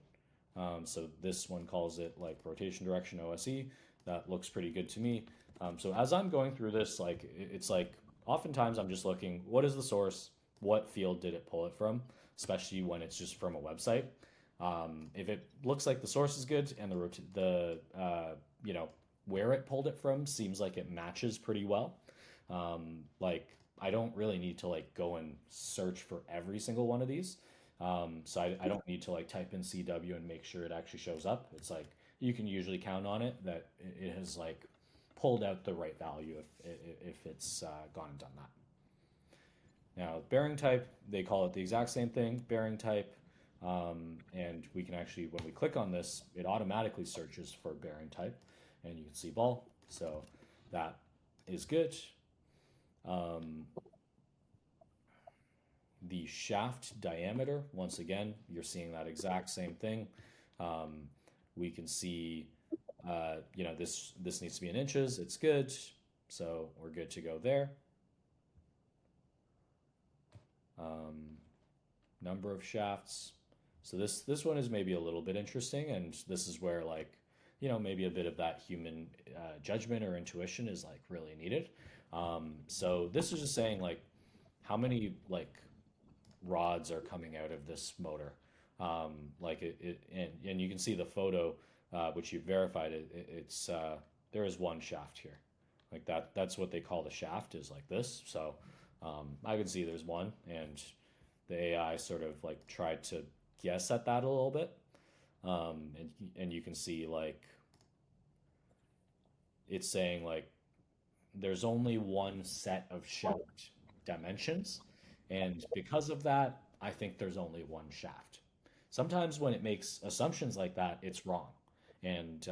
So this one calls it like rotation direction OSE. That looks pretty good to me. So as I'm going through this, like it's like oftentimes I'm just looking, what is the source? What field did it pull it from? Especially when it's just from a website. If it looks like the source is good and where it pulled it from seems like it matches pretty well. Like I don't really need to like go and search for every single one of these. So I don't need to like type in CW and make sure it actually shows up. It's like you can usually count on it that it has like pulled out the right value if it's gone and done that. Now, bearing type, they call it the exact same thing, bearing type. And we can actually, when we click on this, it automatically searches for bearing type. And you can see ball. So that is good. Um, the shaft diameter, once again, you're seeing that exact same thing. Um, we can see, this needs to be in inches. It's good. So we're good to go there. Um, Number of shafts. So this one is maybe a little bit interesting, and this is where like maybe a bit of that human judgment or intuition is like really needed. So this is just saying like how many like rods are coming out of this motor. Like and you can see the photo, which you verified it's there is one shaft here, like that's what they call the shaft is like this. So I can see there's one, and the AI sort of like tried to guess at that a little bit. And you can see like it's saying like there's only one set of shaft dimensions, and because of that, I think there's only one shaft. Sometimes when it makes assumptions like that, it's wrong, and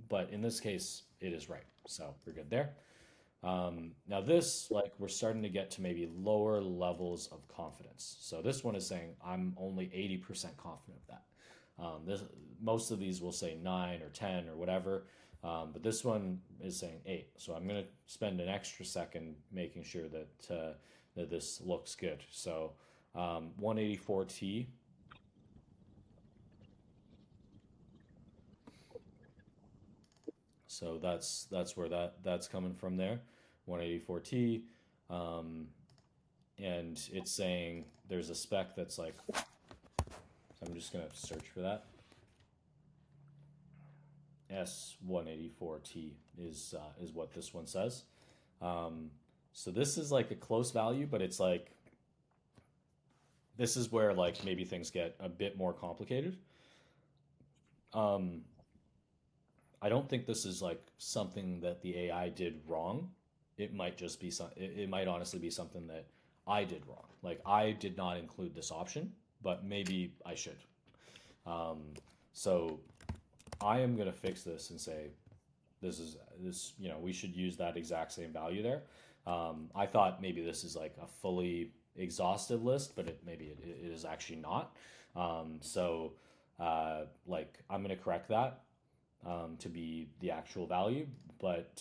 but in this case, it is right. So we're good there. Now this, like, we're starting to get to maybe lower levels of confidence. So this one is saying I'm only 80% confident of that. This most of these will say 9 or 10 or whatever, but this one is saying 8. So I'm going to spend an extra second making sure that this looks good. So 184T. So that's where that's coming from there, 184T. Um, and it's saying there's a spec that's like, so I'm just gonna search for that. S184T is what this one says. Um, so this is like a close value, but it's like this is where like maybe things get a bit more complicated. Um, I don't think this is like something that the AI did wrong. It might just be some. It might honestly be something that I did wrong. Like I did not include this option, but maybe I should. Um, so I am gonna fix this and say this. We should use that exact same value there. I thought maybe this is like a fully exhaustive list, but maybe it is actually not. So like I'm gonna correct that to be the actual value. But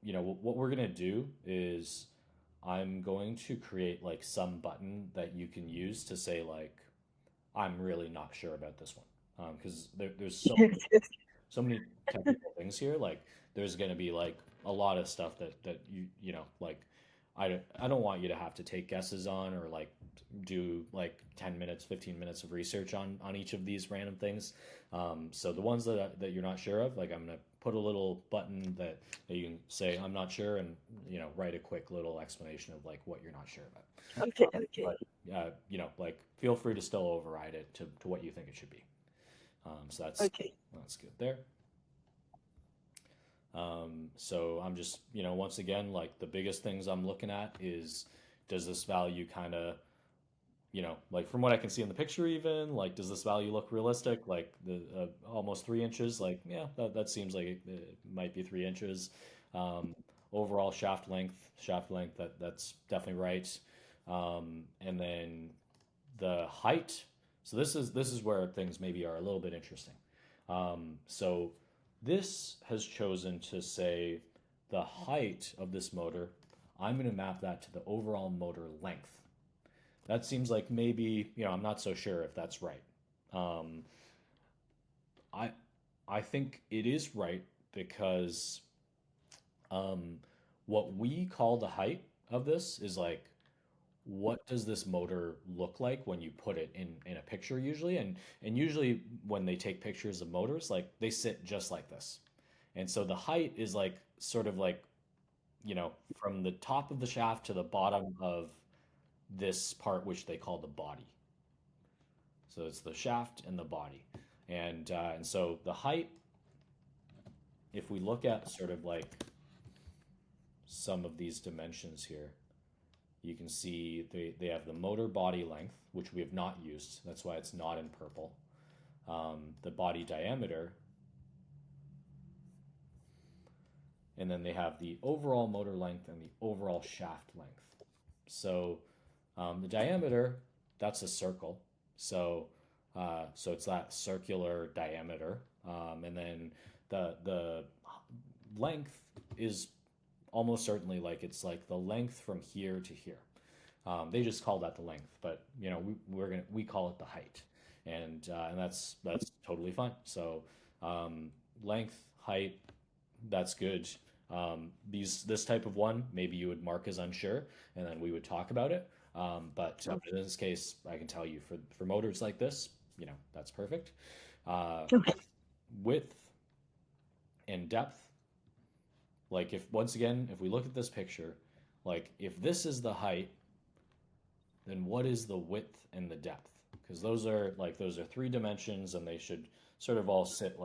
what we're gonna do is I'm going to create like some button that you can use to say like I'm really not sure about this one because there's Yes, yes. so many technical things here. Like there's gonna be like a lot of stuff that like I don't want you to have to take guesses on or like do like 10 minutes, 15 minutes of research on each of these random things. So the ones that you're not sure of, like I'm gonna put a little button that you can say I'm not sure and write a quick little explanation of like what you're not sure about. Okay, okay, But like feel free to still override it to what you think it should be. So okay, that's good there. So I'm just, once again, like the biggest things I'm looking at is does this value kind of, like from what I can see in the picture, even like, does this value look realistic? Like the almost 3 inches, like, yeah, that seems like it might be 3 inches. Um, Overall shaft length, that's definitely right. And then the height. So this is where things maybe are a little bit interesting. So this has chosen to say the height of this motor. I'm going to map that to the overall motor length. That seems like maybe I'm not so sure if that's right. Um, I I think it is right because um, what we call the height of this is like what does this motor look like when you put it in a picture usually, and usually when they take pictures of motors like they sit just like this, and so the height is like sort of like from the top of the shaft to the bottom of this part which they call the body. So it's the shaft and the body, and so the height, if we look at sort of like some of these dimensions here, you can see they have the motor body length, which we have not used. That's why it's not in purple. The body diameter, and then they have the overall motor length and the overall shaft length. So the diameter, that's a circle. So it's that circular diameter, and then the length is almost certainly like it's like the length from here to here. They just call that the length, but we call it the height, and that's totally fine. So length, height, that's good. This type of one, maybe you would mark as unsure, and then we would talk about it. But in this case, I can tell you for motors like this, that's perfect. Uh, okay, Width and depth, like if once again, if we look at this picture, like if this is the height, then what is the width and the depth? Because those are 3 dimensions, and they should sort of all sit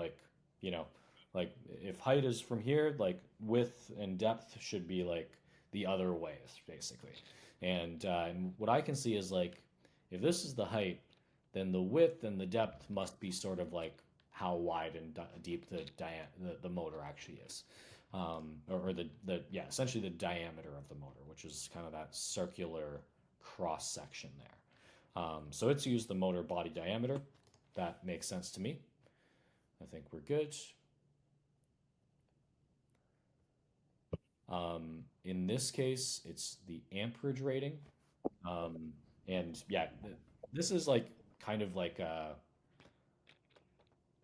you know, like if height is from here, like width and depth should be like the other ways, basically. And what I can see is like if this is the height, then the width and the depth must be sort of like how wide and deep the motor actually is, or the yeah, essentially the diameter of the motor, which is kind of that circular cross section there. So it's used the motor body diameter. That makes sense to me. I think we're good. In this case, it's the amperage rating. Um, and yeah, this is like kind of like a,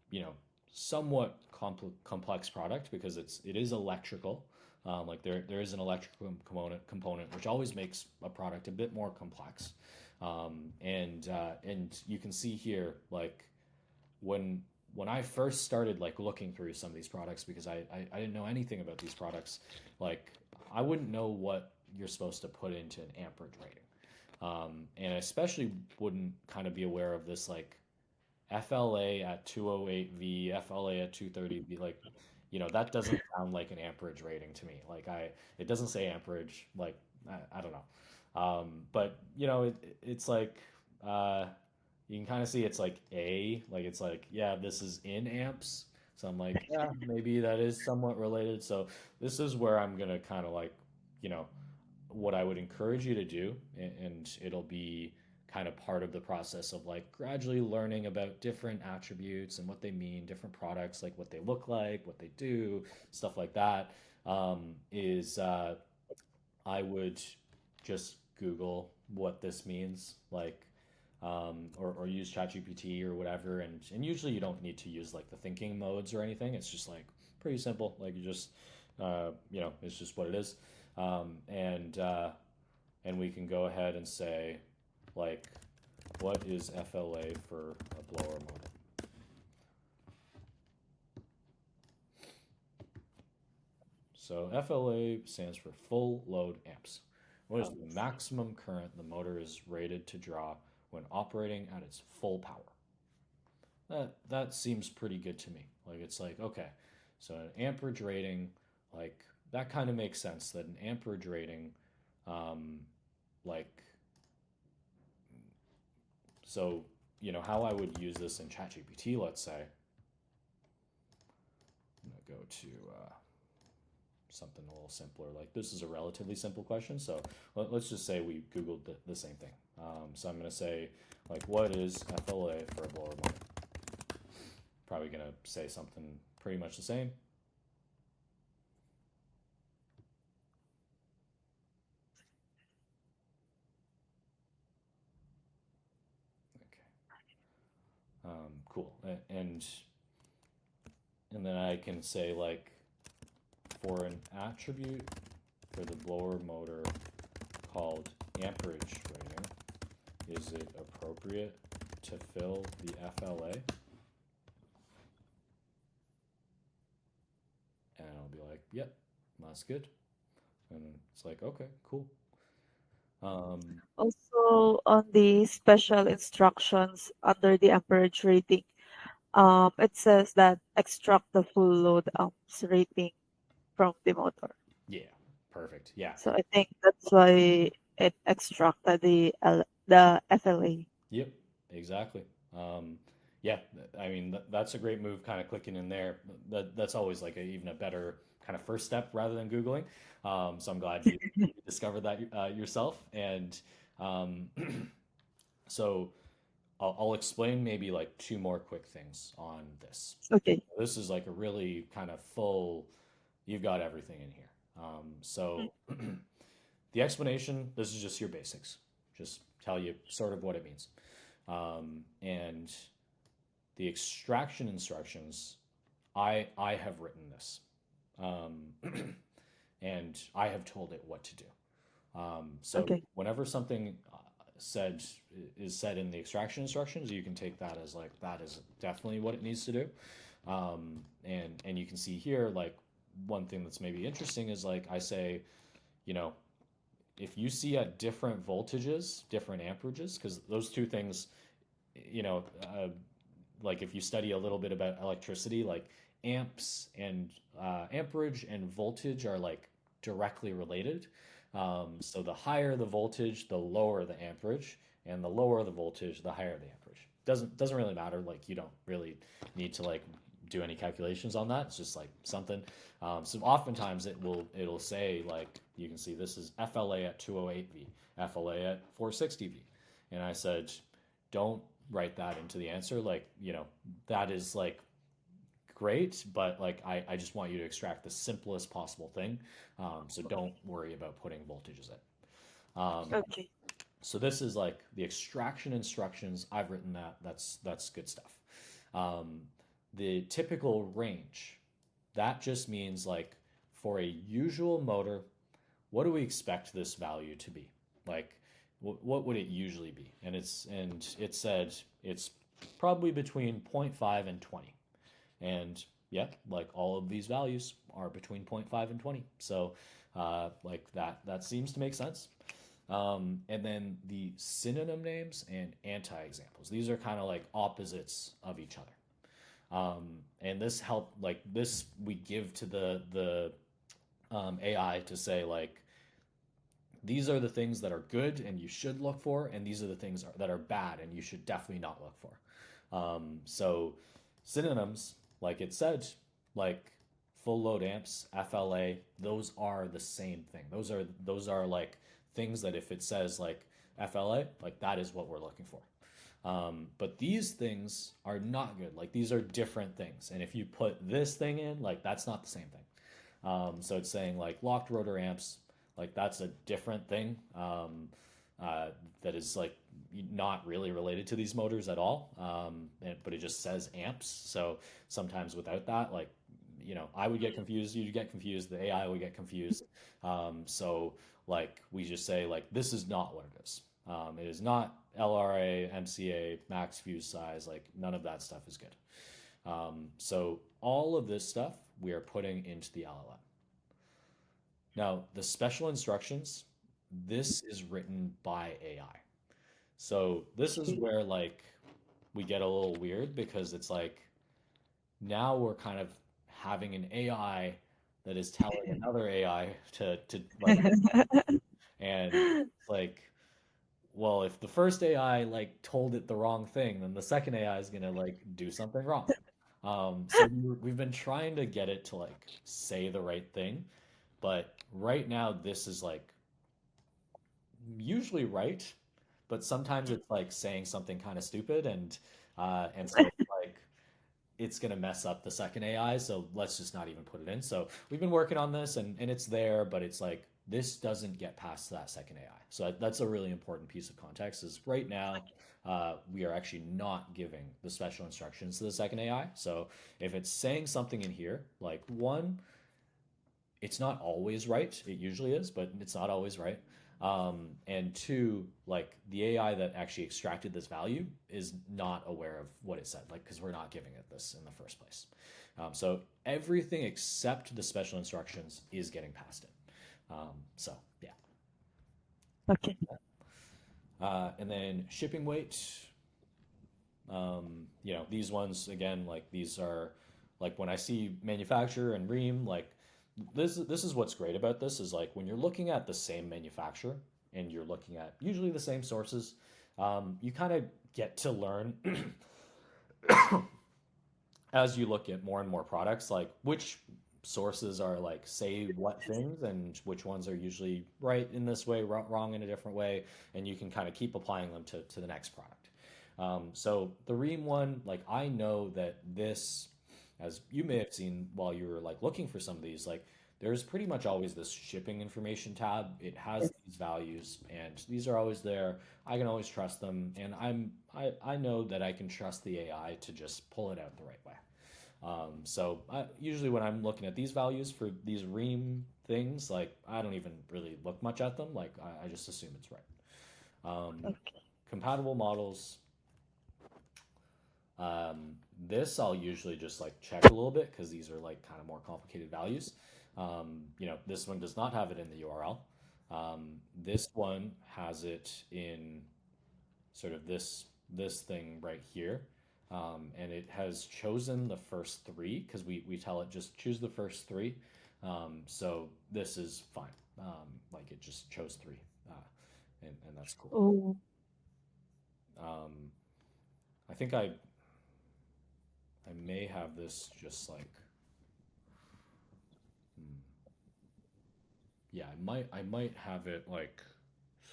you know, somewhat complex product because it is electrical. Like there is an electrical component which always makes a product a bit more complex. And you can see here like when when I first started like looking through some of these products because I didn't know anything about these products, like I wouldn't know what you're supposed to put into an amperage rating. And I especially wouldn't kind of be aware of this like FLA at 208V, FLA at 230V, like, that doesn't sound like an amperage rating to me. It doesn't say amperage, like, I don't know. But, it's like, you can kind of see it's like like it's like, yeah, this is in amps. So I'm like, yeah, maybe that is somewhat related. So this is where I'm gonna kind of like, you know, what I would encourage you to do, and it'll be kind of part of the process of like gradually learning about different attributes and what they mean, different products, like what they look like, what they do, stuff like that. Is I would just Google what this means, like, or use ChatGPT or whatever, and usually you don't need to use like the thinking modes or anything. It's just like pretty simple. Like you just, it's just what it is. And we can go ahead and say, like, what is FLA for a blower motor? So FLA stands for full load amps. What is the maximum current the motor is rated to draw when operating at its full power? That seems pretty good to me. Like it's like, okay, so an amperage rating, like that kind of makes sense that an amperage rating, um, like so how I would use this in ChatGPT, let's say. I'm gonna go to something a little simpler. Like this is a relatively simple question, so let's just say we Googled the same thing. So I'm gonna say like, what is FLA for a blower motor? Probably gonna say something pretty much the same. Okay, cool. And then I can say like, for an attribute for the blower motor called amperage rating, is it appropriate to fill the FLA? And I'll be like, yep, that's good. And it's like, okay, cool. Also, on the special instructions under the amperage rating, it says that extract the full load amps rating from the motor. Yeah, perfect. Yeah. So I think that's why it extracted the FLA. Yep, exactly. Yeah, I mean that's a great move, kind of clicking in there. That's always like even a better kind of first step rather than Googling. So I'm glad you discovered that yourself. And um, so I'll explain maybe like two more quick things on this. Okay. This is like a really kind of full. You've got everything in here. So the explanation. This is just your basics. Just tell you sort of what it means. And the extraction instructions, I have written this, um, and I have told it what to do. So Okay. whenever something said is said in the extraction instructions, you can take that as like that is definitely what it needs to do. And you can see here like one thing that's maybe interesting is like I say, you know, if you see at different voltages, different amperages, because those two things, you know, like if you study a little bit about electricity, like amps and amperage and voltage are like directly related. So the higher the voltage, the lower the amperage, and the lower the voltage, the higher the amperage. Doesn't really matter. Like you don't really need to like do any calculations on that. It's just like something. So oftentimes it'll say like you can see this is FLA at 208V, FLA at 460V, and I said don't write that into the answer. Like that is like great, but like I just want you to extract the simplest possible thing. So don't worry about putting voltages in. Okay. So this is like the extraction instructions. I've written that. That's good stuff. Um, the typical range, that just means like for a usual motor, what do we expect this value to be? Like, what would it usually be? And it said it's probably between zero point 0.5 and 20. And yeah, like all of these values are between zero point 0.5 and 20. So like that seems to make sense. And then the synonym names and anti-examples. These are kind of like opposites of each other. And this help like this we give to the AI to say like these are the things that are good and you should look for, and these are the things that are bad and you should definitely not look for. So synonyms, like it said, like full load amps, FLA, those are the same thing. Those are like things that if it says like FLA, like that is what we're looking for. But these things are not good. Like these are different things. And if you put this thing in, like that's not the same thing. So it's saying like locked rotor amps, like that's a different thing uh, that is like not really related to these motors at all. But it just says amps. So sometimes without that, like I would get confused, you'd get confused, the AI would get confused. So like we just say like this is not what it is. It is not LRA, MCA, max fuse size. Like none of that stuff is good. So all of this stuff we are putting into the LLM. Now the special instructions, this is written by AI. So this is Okay. where like we get a little weird because it's like now we're kind of having an AI that is telling another AI to like and it's like well if the first AI like told it the wrong thing then the second AI is gonna like do something wrong. So we've been trying to get it to like say the right thing, but right now this is like usually right, but sometimes it's like saying something kind of stupid and so it's like it's going to mess up the second AI, so let's just not even put it in. So we've been working on this and it's there, but it's like this doesn't get past that second AI. So that's a really important piece of context is right now we are actually not giving the special instructions to the second AI. So if it's saying something in here, like one, it's not always right. It usually is, but it's not always right. And two, like the AI that actually extracted this value is not aware of what it said, like because we're not giving it this in the first place. So everything except the special instructions is getting past it. So yeah, Okay. and then shipping weight. These ones again, like these are like when I see manufacturer and ream, like this is what's great about this is like when you're looking at the same manufacturer and you're looking at usually the same sources, you kind of get to learn as you look at more and more products, like which sources are like say what things and which ones are usually right in this way, wrong in a different way, and you can kind of keep applying them to the next product. So the Ream one, like I know that this, as you may have seen while you were like looking for some of these, like there's pretty much always this shipping information tab. It has Yes. these values, and these are always there. I can always trust them, and I know that I can trust the AI to just pull it out the right way. Usually when I'm looking at these values for these Ream things, like I don't even really look much at them. Like I just assume it's right. Okay. Compatible models. This I'll usually just like check a little bit because these are like kind of more complicated values. This one does not have it in the URL. This one has it in sort of this thing right here. And it has chosen the first three because we tell it just choose the first three. So this is fine. Like it just chose three, and that's cool. Oh, Um, I think I may have this just like hmm, yeah, I might have it like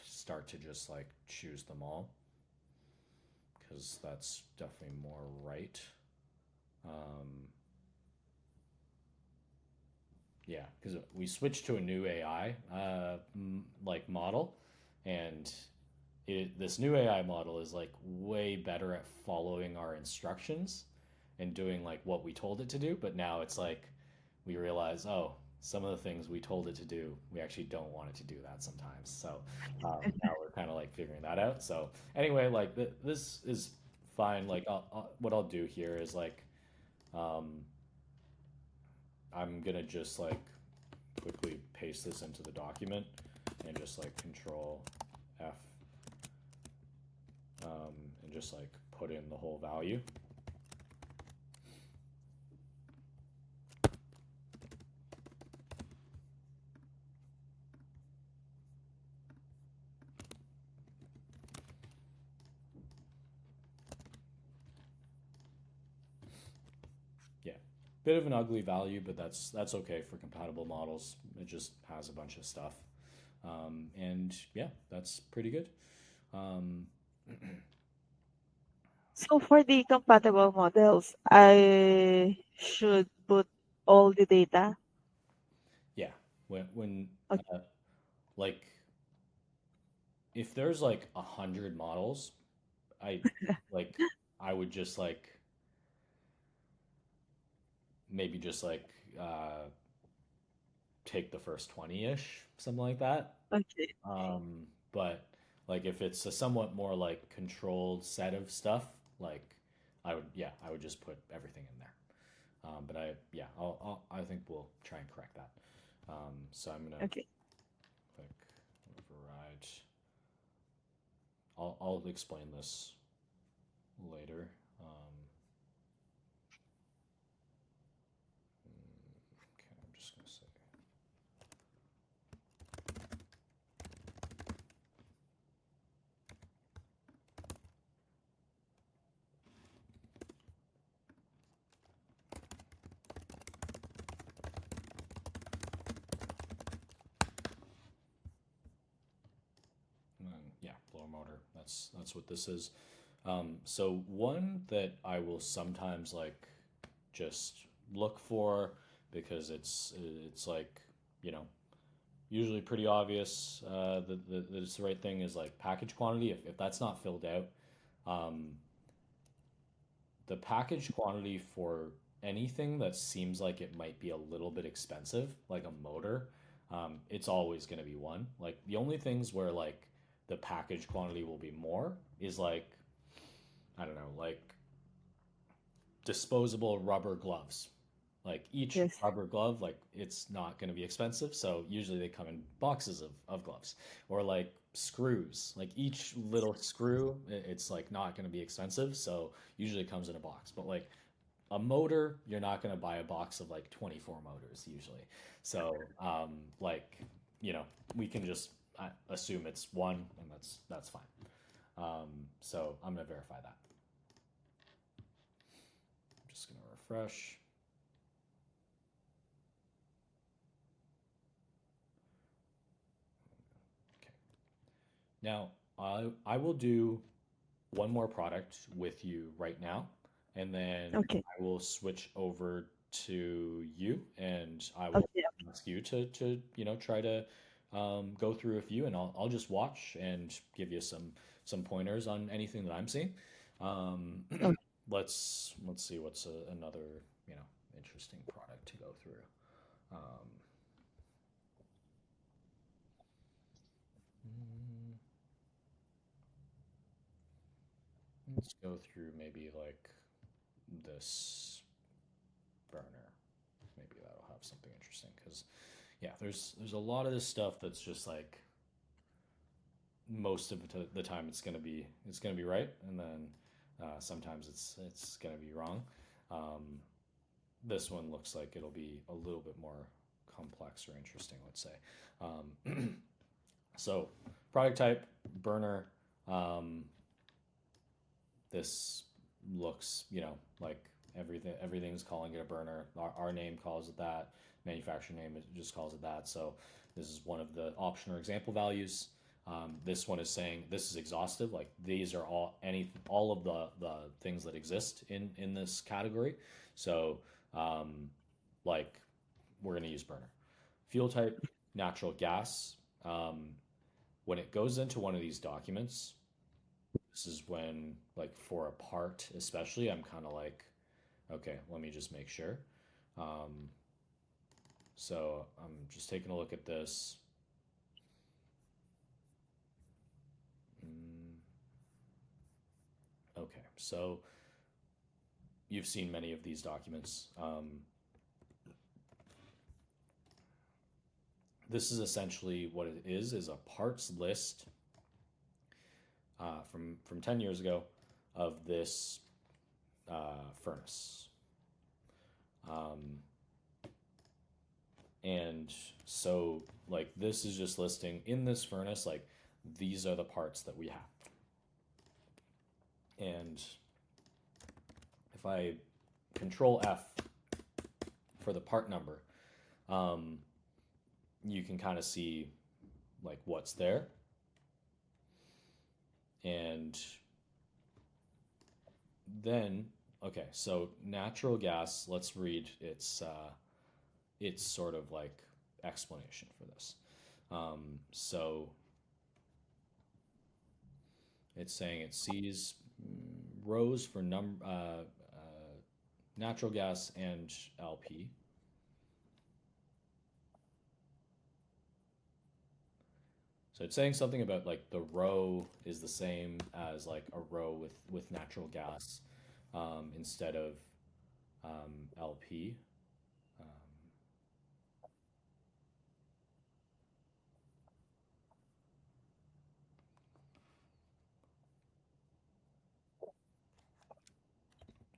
start to just like choose them all because that's definitely more right. Um, yeah, because we switched to a new AI like model, and this new AI model is like way better at following our instructions and doing like what we told it to do. But now it's like we realize, oh, some of the things we told it to do, we actually don't want it to do that sometimes. So now we're kind of like figuring that out. So anyway, like this is fine. Like what I'll do here is like um, I'm gonna just like quickly paste this into the document and just like control F and just like put in the whole value. Yeah, bit of an ugly value, but that's okay for compatible models. It just has a bunch of stuff, and yeah, that's pretty good. Um, so for the compatible models, I should put all the data. yeah, when Okay. uh, like if there's like 100 models, I like I would just like maybe just like take the first 20-ish, something like that. Okay. But like if it's a somewhat more like controlled set of stuff, like I would just put everything in there. But yeah, I think we'll try and correct that. So I'm gonna Okay. click override. I'll explain this later. Okay, I'm just gonna say. Yeah, blower motor. That's what this is. So one that I will sometimes like just look for because it's like you know usually pretty obvious that it's the right thing is like package quantity. If that's not filled out, um, the package quantity for anything that seems like it might be a little bit expensive, like a motor, it's always going to be one. Like the only things where like the package quantity will be more is like I don't know, like disposable rubber gloves. Like each Yes. rubber glove, like it's not going to be expensive. So usually they come in boxes of gloves or like screws. Like each little screw, it's like not going to be expensive. So usually it comes in a box. But like a motor, you're not going to buy a box of like 24 motors usually. So like, you know, we can just assume it's one and that's fine. So I'm going to verify that. I'm just going to refresh. Okay. Now, I will do one more product with you right now, and then Okay. I will switch over to you, and I will Okay. ask you to try to go through a few, and I'll just watch and give you some pointers on anything that I'm seeing. Um, Okay. let's see what's another interesting product to go through. Um, mm, let's go through maybe like this burner. Maybe that'll have something interesting because yeah, there's a lot of this stuff that's just like most of the time it's gonna be right, and then sometimes it's gonna be wrong. Um, this one looks like it'll be a little bit more complex or interesting, let's say. So product type burner. Um, this looks, like everything's calling it a burner. Our name calls it that. Manufacturer name just calls it that. So this is one of the option or example values. This one is saying this is exhaustive. Like these are all of the things that exist in this category. So like we're going to use burner. Fuel type natural gas. When it goes into one of these documents, this is when, like, for a part, especially, I'm kind of like, okay, let me just make sure. Um, so I'm just taking a look at this. Mm, okay, so you've seen many of these documents. This is essentially what it is a parts list from 10 years ago of this furnace. Um, And so, like, this is just listing in this furnace, like, these are the parts that we have. And if I control F for the part number, um, you can kind of see, like, what's there. And then, okay, so natural gas, let's read its sort of like explanation for this. So it's saying it sees rows for natural gas and LP. So it's saying something about like the row is the same as like a row with natural gas instead of LP. Um,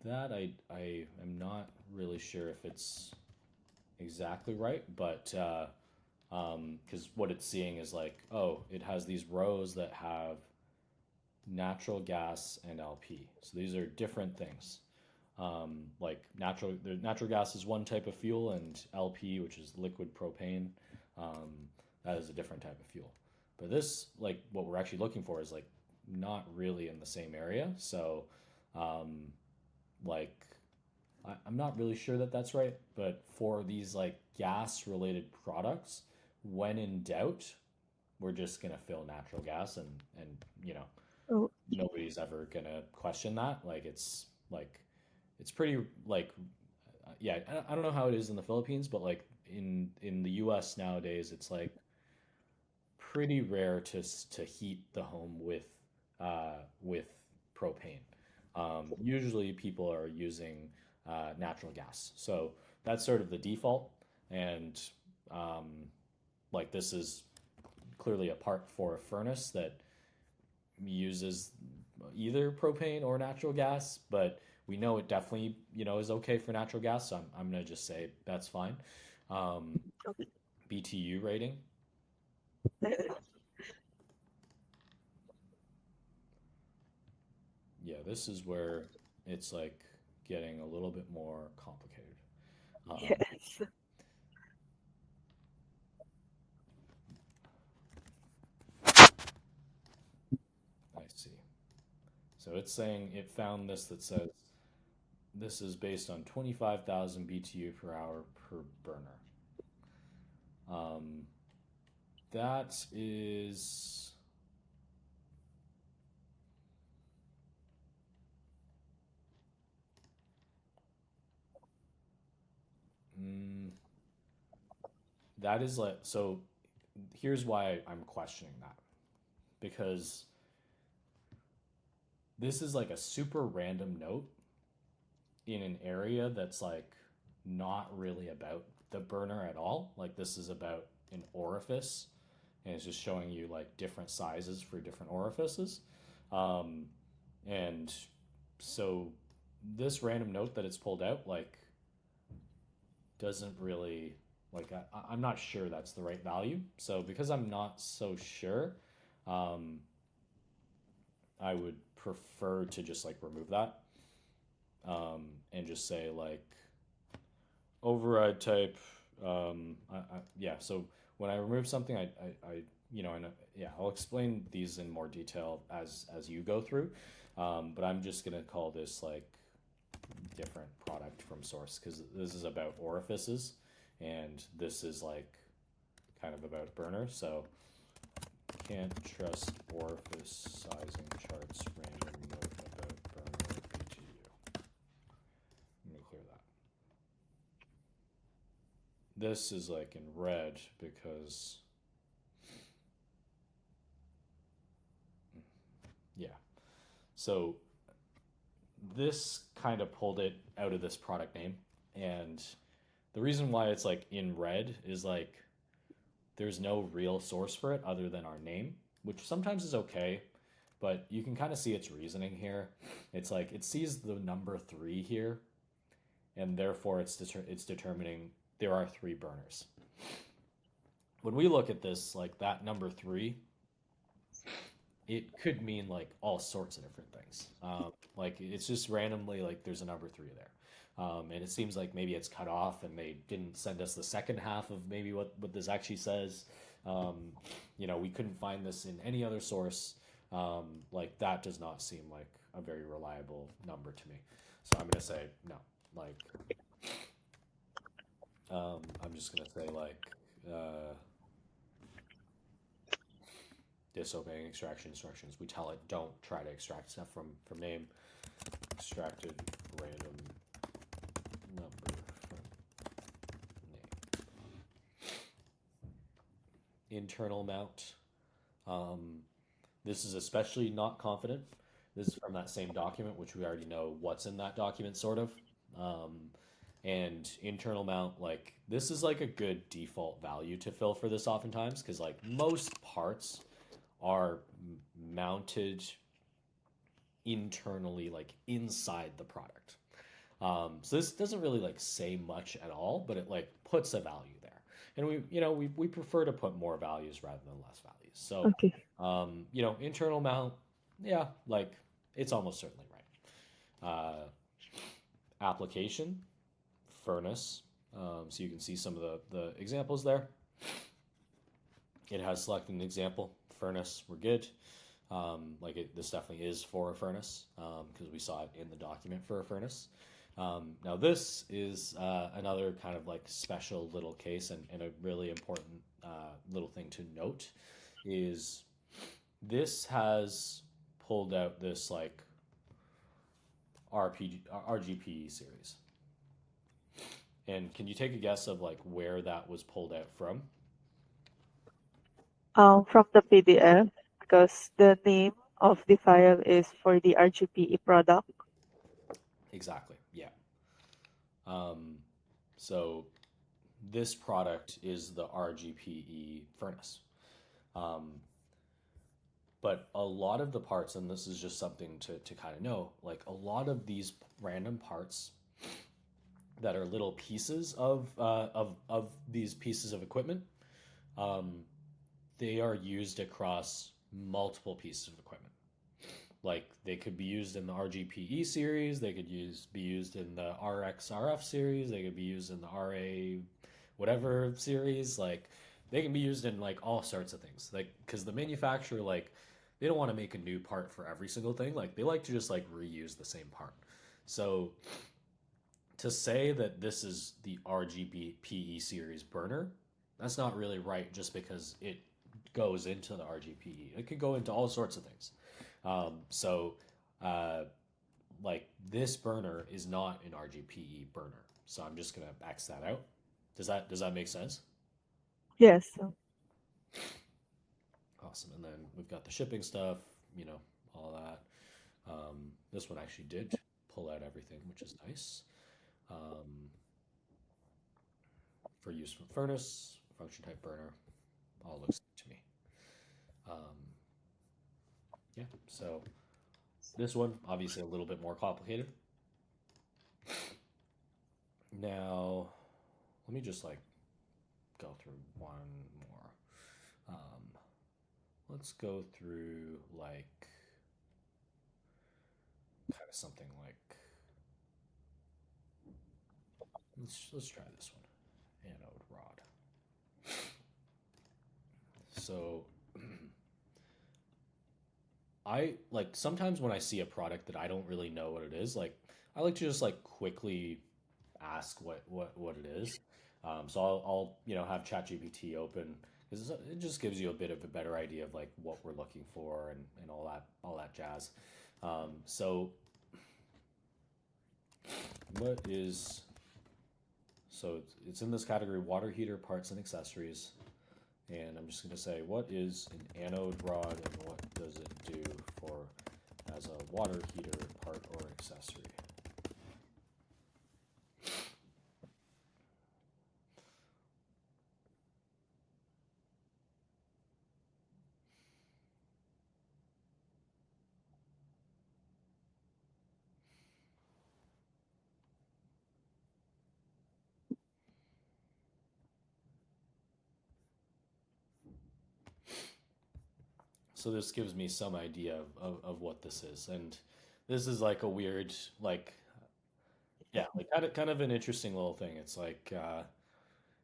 that I am not really sure if it's exactly right, but because what it's seeing is like, oh, it has these rows that have natural gas and LP. So these are different things. Like natural gas is one type of fuel, and LP, which is liquid propane, um, that is a different type of fuel. But this, like, what we're actually looking for is like not really in the same area. So, um, like, I'm not really sure that that's right. But for these like gas related products, when in doubt, we're just gonna fill natural gas, and you know Oh, nobody's ever gonna question that. Like it's pretty like yeah. I don't know how it is in the Philippines, but like in the U.S. nowadays, it's like pretty rare to heat the home with propane. Usually, people are using natural gas, so that's sort of the default. And um, like this is clearly a part for a furnace that uses either propane or natural gas, but we know it definitely is okay for natural gas. So I'm gonna just say that's fine. Um, okay. BTU rating. Yeah, this is where it's like getting a little bit more complicated. Um, Yes. I see. So it's saying it found this that says this is based on 25,000 BTU per hour per burner. Um, that is mm, that is like so. Here's why I'm questioning that because this is like a super random note in an area that's like not really about the burner at all. Like this is about an orifice, and it's just showing you like different sizes for different orifices. Um, and so this random note that it's pulled out like doesn't really like I'm not sure that's the right value. So because I'm not so sure, um, I would prefer to just like remove that and just say like override type. Yeah. So when I remove something, I and yeah, I'll explain these in more detail as you go through. But I'm just gonna call this like different product from source because this is about orifices, and this is like kind of about burner. So can't trust orifice sizing charts. Random note about burner BTU. I'm gonna clear that. This is like in red because yeah. So this kind of pulled it out of this product name, and the reason why it's like in red is like there's no real source for it other than our name, which sometimes is okay, but you can kind of see its reasoning here. It's like it sees the number 3 here, and therefore it's determining there are 3 burners. When we look at this, like that number 3, it could mean like all sorts of different things. Like it's just randomly like there's a number 3 there. And it seems like maybe it's cut off and they didn't send us the second half of maybe what this actually says. Um, we couldn't find this in any other source. Like that does not seem like a very reliable number to me. So I'm gonna say no. Like I'm just gonna say like uh, disobeying extraction instructions. We tell it don't try to extract stuff from name. Extracted random internal mount. Um, this is especially not confident. This is from that same document, which we already know what's in that document, sort of. Um, and internal mount, like, this is like a good default value to fill for this oftentimes, because like most parts are mounted internally, like inside the product. So this doesn't really like say much at all, but it like puts a value there. And we prefer to put more values rather than less values. So, Okay. internal mount, yeah, like it's almost certainly right. Application, furnace. So you can see some of the examples there. It has selected an example, furnace, we're good. This definitely is for a furnace because we saw it in the document for a furnace. Now this is another kind of like special little case and a really important little thing to note is this has pulled out this like RGP series. And can you take a guess of like where that was pulled out from? From the PDF, because the name of the file is for the RGPE product. Exactly. Yeah. Um, so this product is the RGPE furnace. Um, but a lot of the parts, and this is just something to kind of know, like a lot of these random parts that are little pieces of these pieces of equipment, um, they are used across multiple pieces of equipment. Like they could be used in the RGPE series, they could be used in the RXRF series, they could be used in the RA whatever series. Like they can be used in like all sorts of things. Like because the manufacturer like they don't want to make a new part for every single thing. Like they like to just like reuse the same part. So to say that this is the RGBPE series burner, that's not really right just because it goes into the RGPE. It could go into all sorts of things. So, uh, like this burner is not an RGPE burner. So I'm just gonna X that out. Does that make sense? Yes. Awesome. And then we've got the shipping stuff, all that. This one actually did pull out everything, which is nice. Um, for use from furnace, function type burner, all looks good to me. Um, yeah, so this one obviously a little bit more complicated. Now, let me just like go through one more. Um, let's go through like kind of something like let's try this one. Anode rod. So I like sometimes when I see a product that I don't really know what it is, like I like to just like quickly ask what it is. So I'll have ChatGPT open because it just gives you a bit of a better idea of like what we're looking for and all that jazz. So what is so it's in this category water heater parts and accessories, and I'm just going to say what is an anode rod and what does it do for as a water heater part or accessory. So this gives me some idea of what this is, and this is like a weird like yeah like kind of an interesting little thing. It's like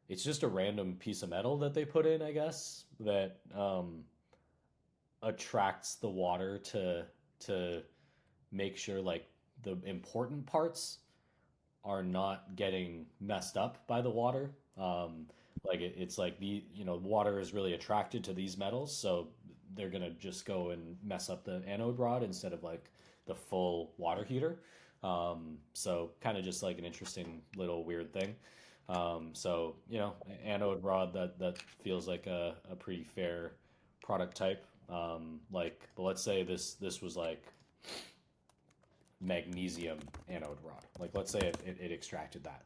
it's just a random piece of metal that they put in, I guess, that attracts the water to make sure like the important parts are not getting messed up by the water. It's like water is really attracted to these metals, so they're gonna just go and mess up the anode rod instead of like the full water heater. So kind of just like an interesting little weird thing. So anode rod, that feels like a pretty fair product type. Like, but let's say this was like magnesium anode rod. Like, let's say it extracted that.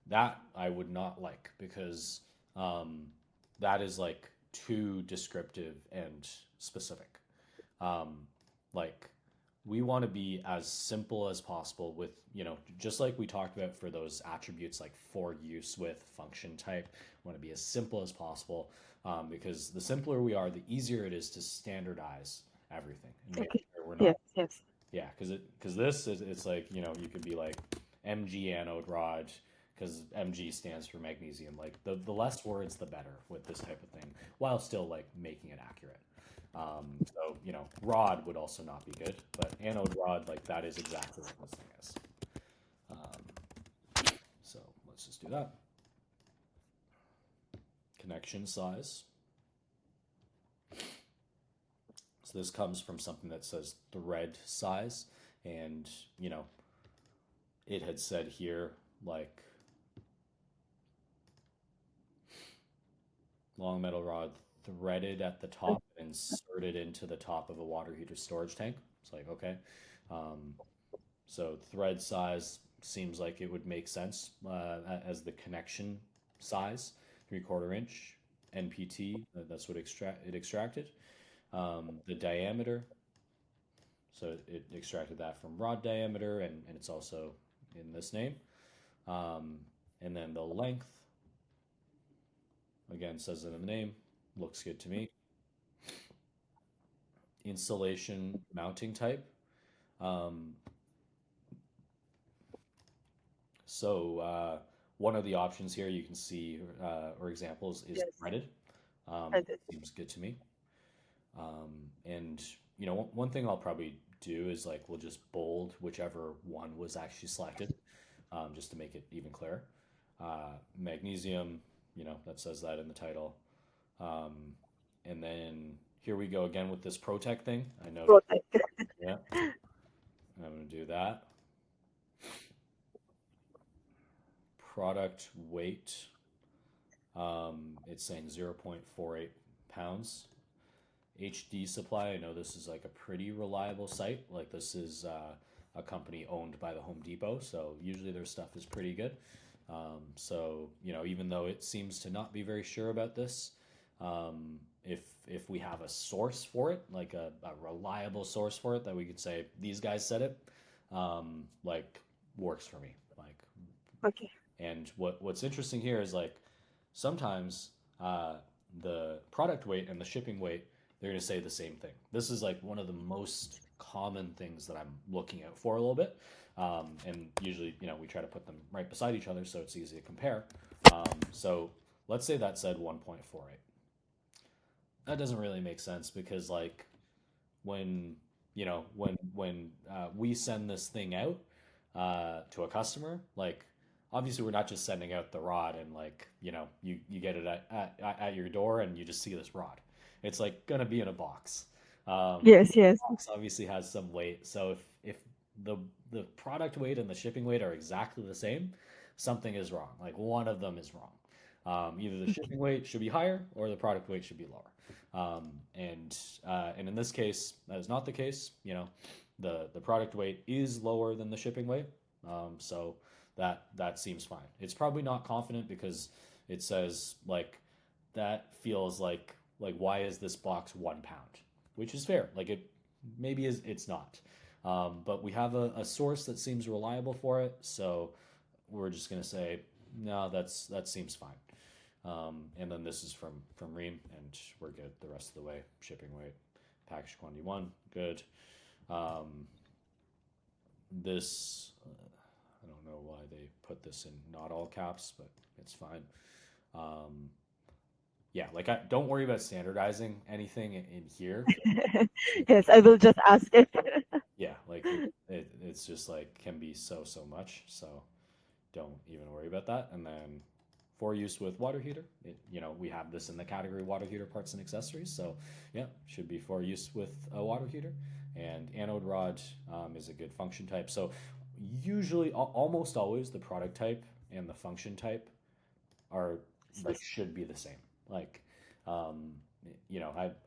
That I would not like because um, that is like too descriptive and specific. Um, like, we want to be as simple as possible with, just like we talked about for those attributes like for use with function type, we want to be as simple as possible, because the simpler we are, the easier it is to standardize everything and make Okay. sure we're Yes, not. yes. Yeah, because this is, it's like, you could be like MG anode rod because MG stands for magnesium. Like, the less words, the better with this type of thing, while still like making it accurate. So rod would also not be good, but anode rod, like, that is exactly what this thing is. So let's just do that. Connection size. So this comes from something that says thread size, and it had said here like long metal rod threaded at the top and inserted into the top of a water heater storage tank. It's like, okay. Um, so thread size seems like it would make sense as the connection size, 3/4 inch NPT. That's what it extracted. The diameter, so it extracted that from rod diameter, and it's also in this name. Um, and then the length, again, says it in the name, looks good to me. Insulation mounting type. Um, so one of the options here you can see, or examples, is Yes. threaded. I did. Seems good to me. And one thing I'll probably do is like we'll just bold whichever one was actually selected, just to make it even clearer. Magnesium, that says that in the title. Um, and then here we go again with this Protect thing. I noticed. Protect. Yeah, I'm going to do that. Product weight. It's saying 0.48 pounds. HD Supply. I know this is like a pretty reliable site. Like, this is a company owned by the Home Depot, so usually their stuff is pretty good. So even though it seems to not be very sure about this, if we have a source for it, like a reliable source for it, that we could say these guys said it, like, works for me. Like, Okay. and what's interesting here is like sometimes the product weight and the shipping weight, they're going to say the same thing. This is like one of the most common things that I'm looking out for a little bit. And usually, we try to put them right beside each other so it's easy to compare. So let's say that said 1.48. That doesn't really make sense because, like, when we send this thing out to a customer, like, obviously we're not just sending out the rod and, like, you get it at your door and you just see this rod. It's like gonna be in a box. Yes, yes. Box obviously has some weight, so if the the product weight and the shipping weight are exactly the same, something is wrong. Like, one of them is wrong. Either the shipping weight should be higher or the product weight should be lower. And in this case, that is not the case. The product weight is lower than the shipping weight, so that seems fine. It's probably not confident because it says, like, that feels like why is this box 1 pound, which is fair. Like, it maybe it's not, but we have a source that seems reliable for it, so we're just gonna say no. That seems fine. And then this is from Ream, and we're good the rest of the way. Shipping weight, package quantity 1, good. Um, this I don't know why they put this in not all caps, but it's fine. Um, yeah, like, don't worry about standardizing anything in here. Yes, I will just ask it. Yeah, like it's just like can be so much. So don't even worry about that. And then for use with water heater, we have this in the category water heater parts and accessories. So yeah, should be for use with a water heater. And anode rod is a good function type. So usually, almost always, the product type and the function type are It's like this. should be the same. Like,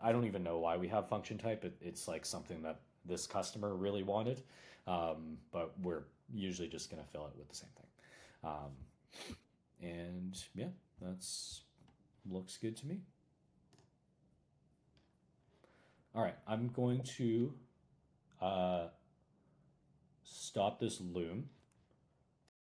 I don't even know why we have function type. It's like something that this customer really wanted, but we're usually just going to fill it with the same thing. Um, and yeah, that's looks good to me. All right, I'm going to uh, stop this loom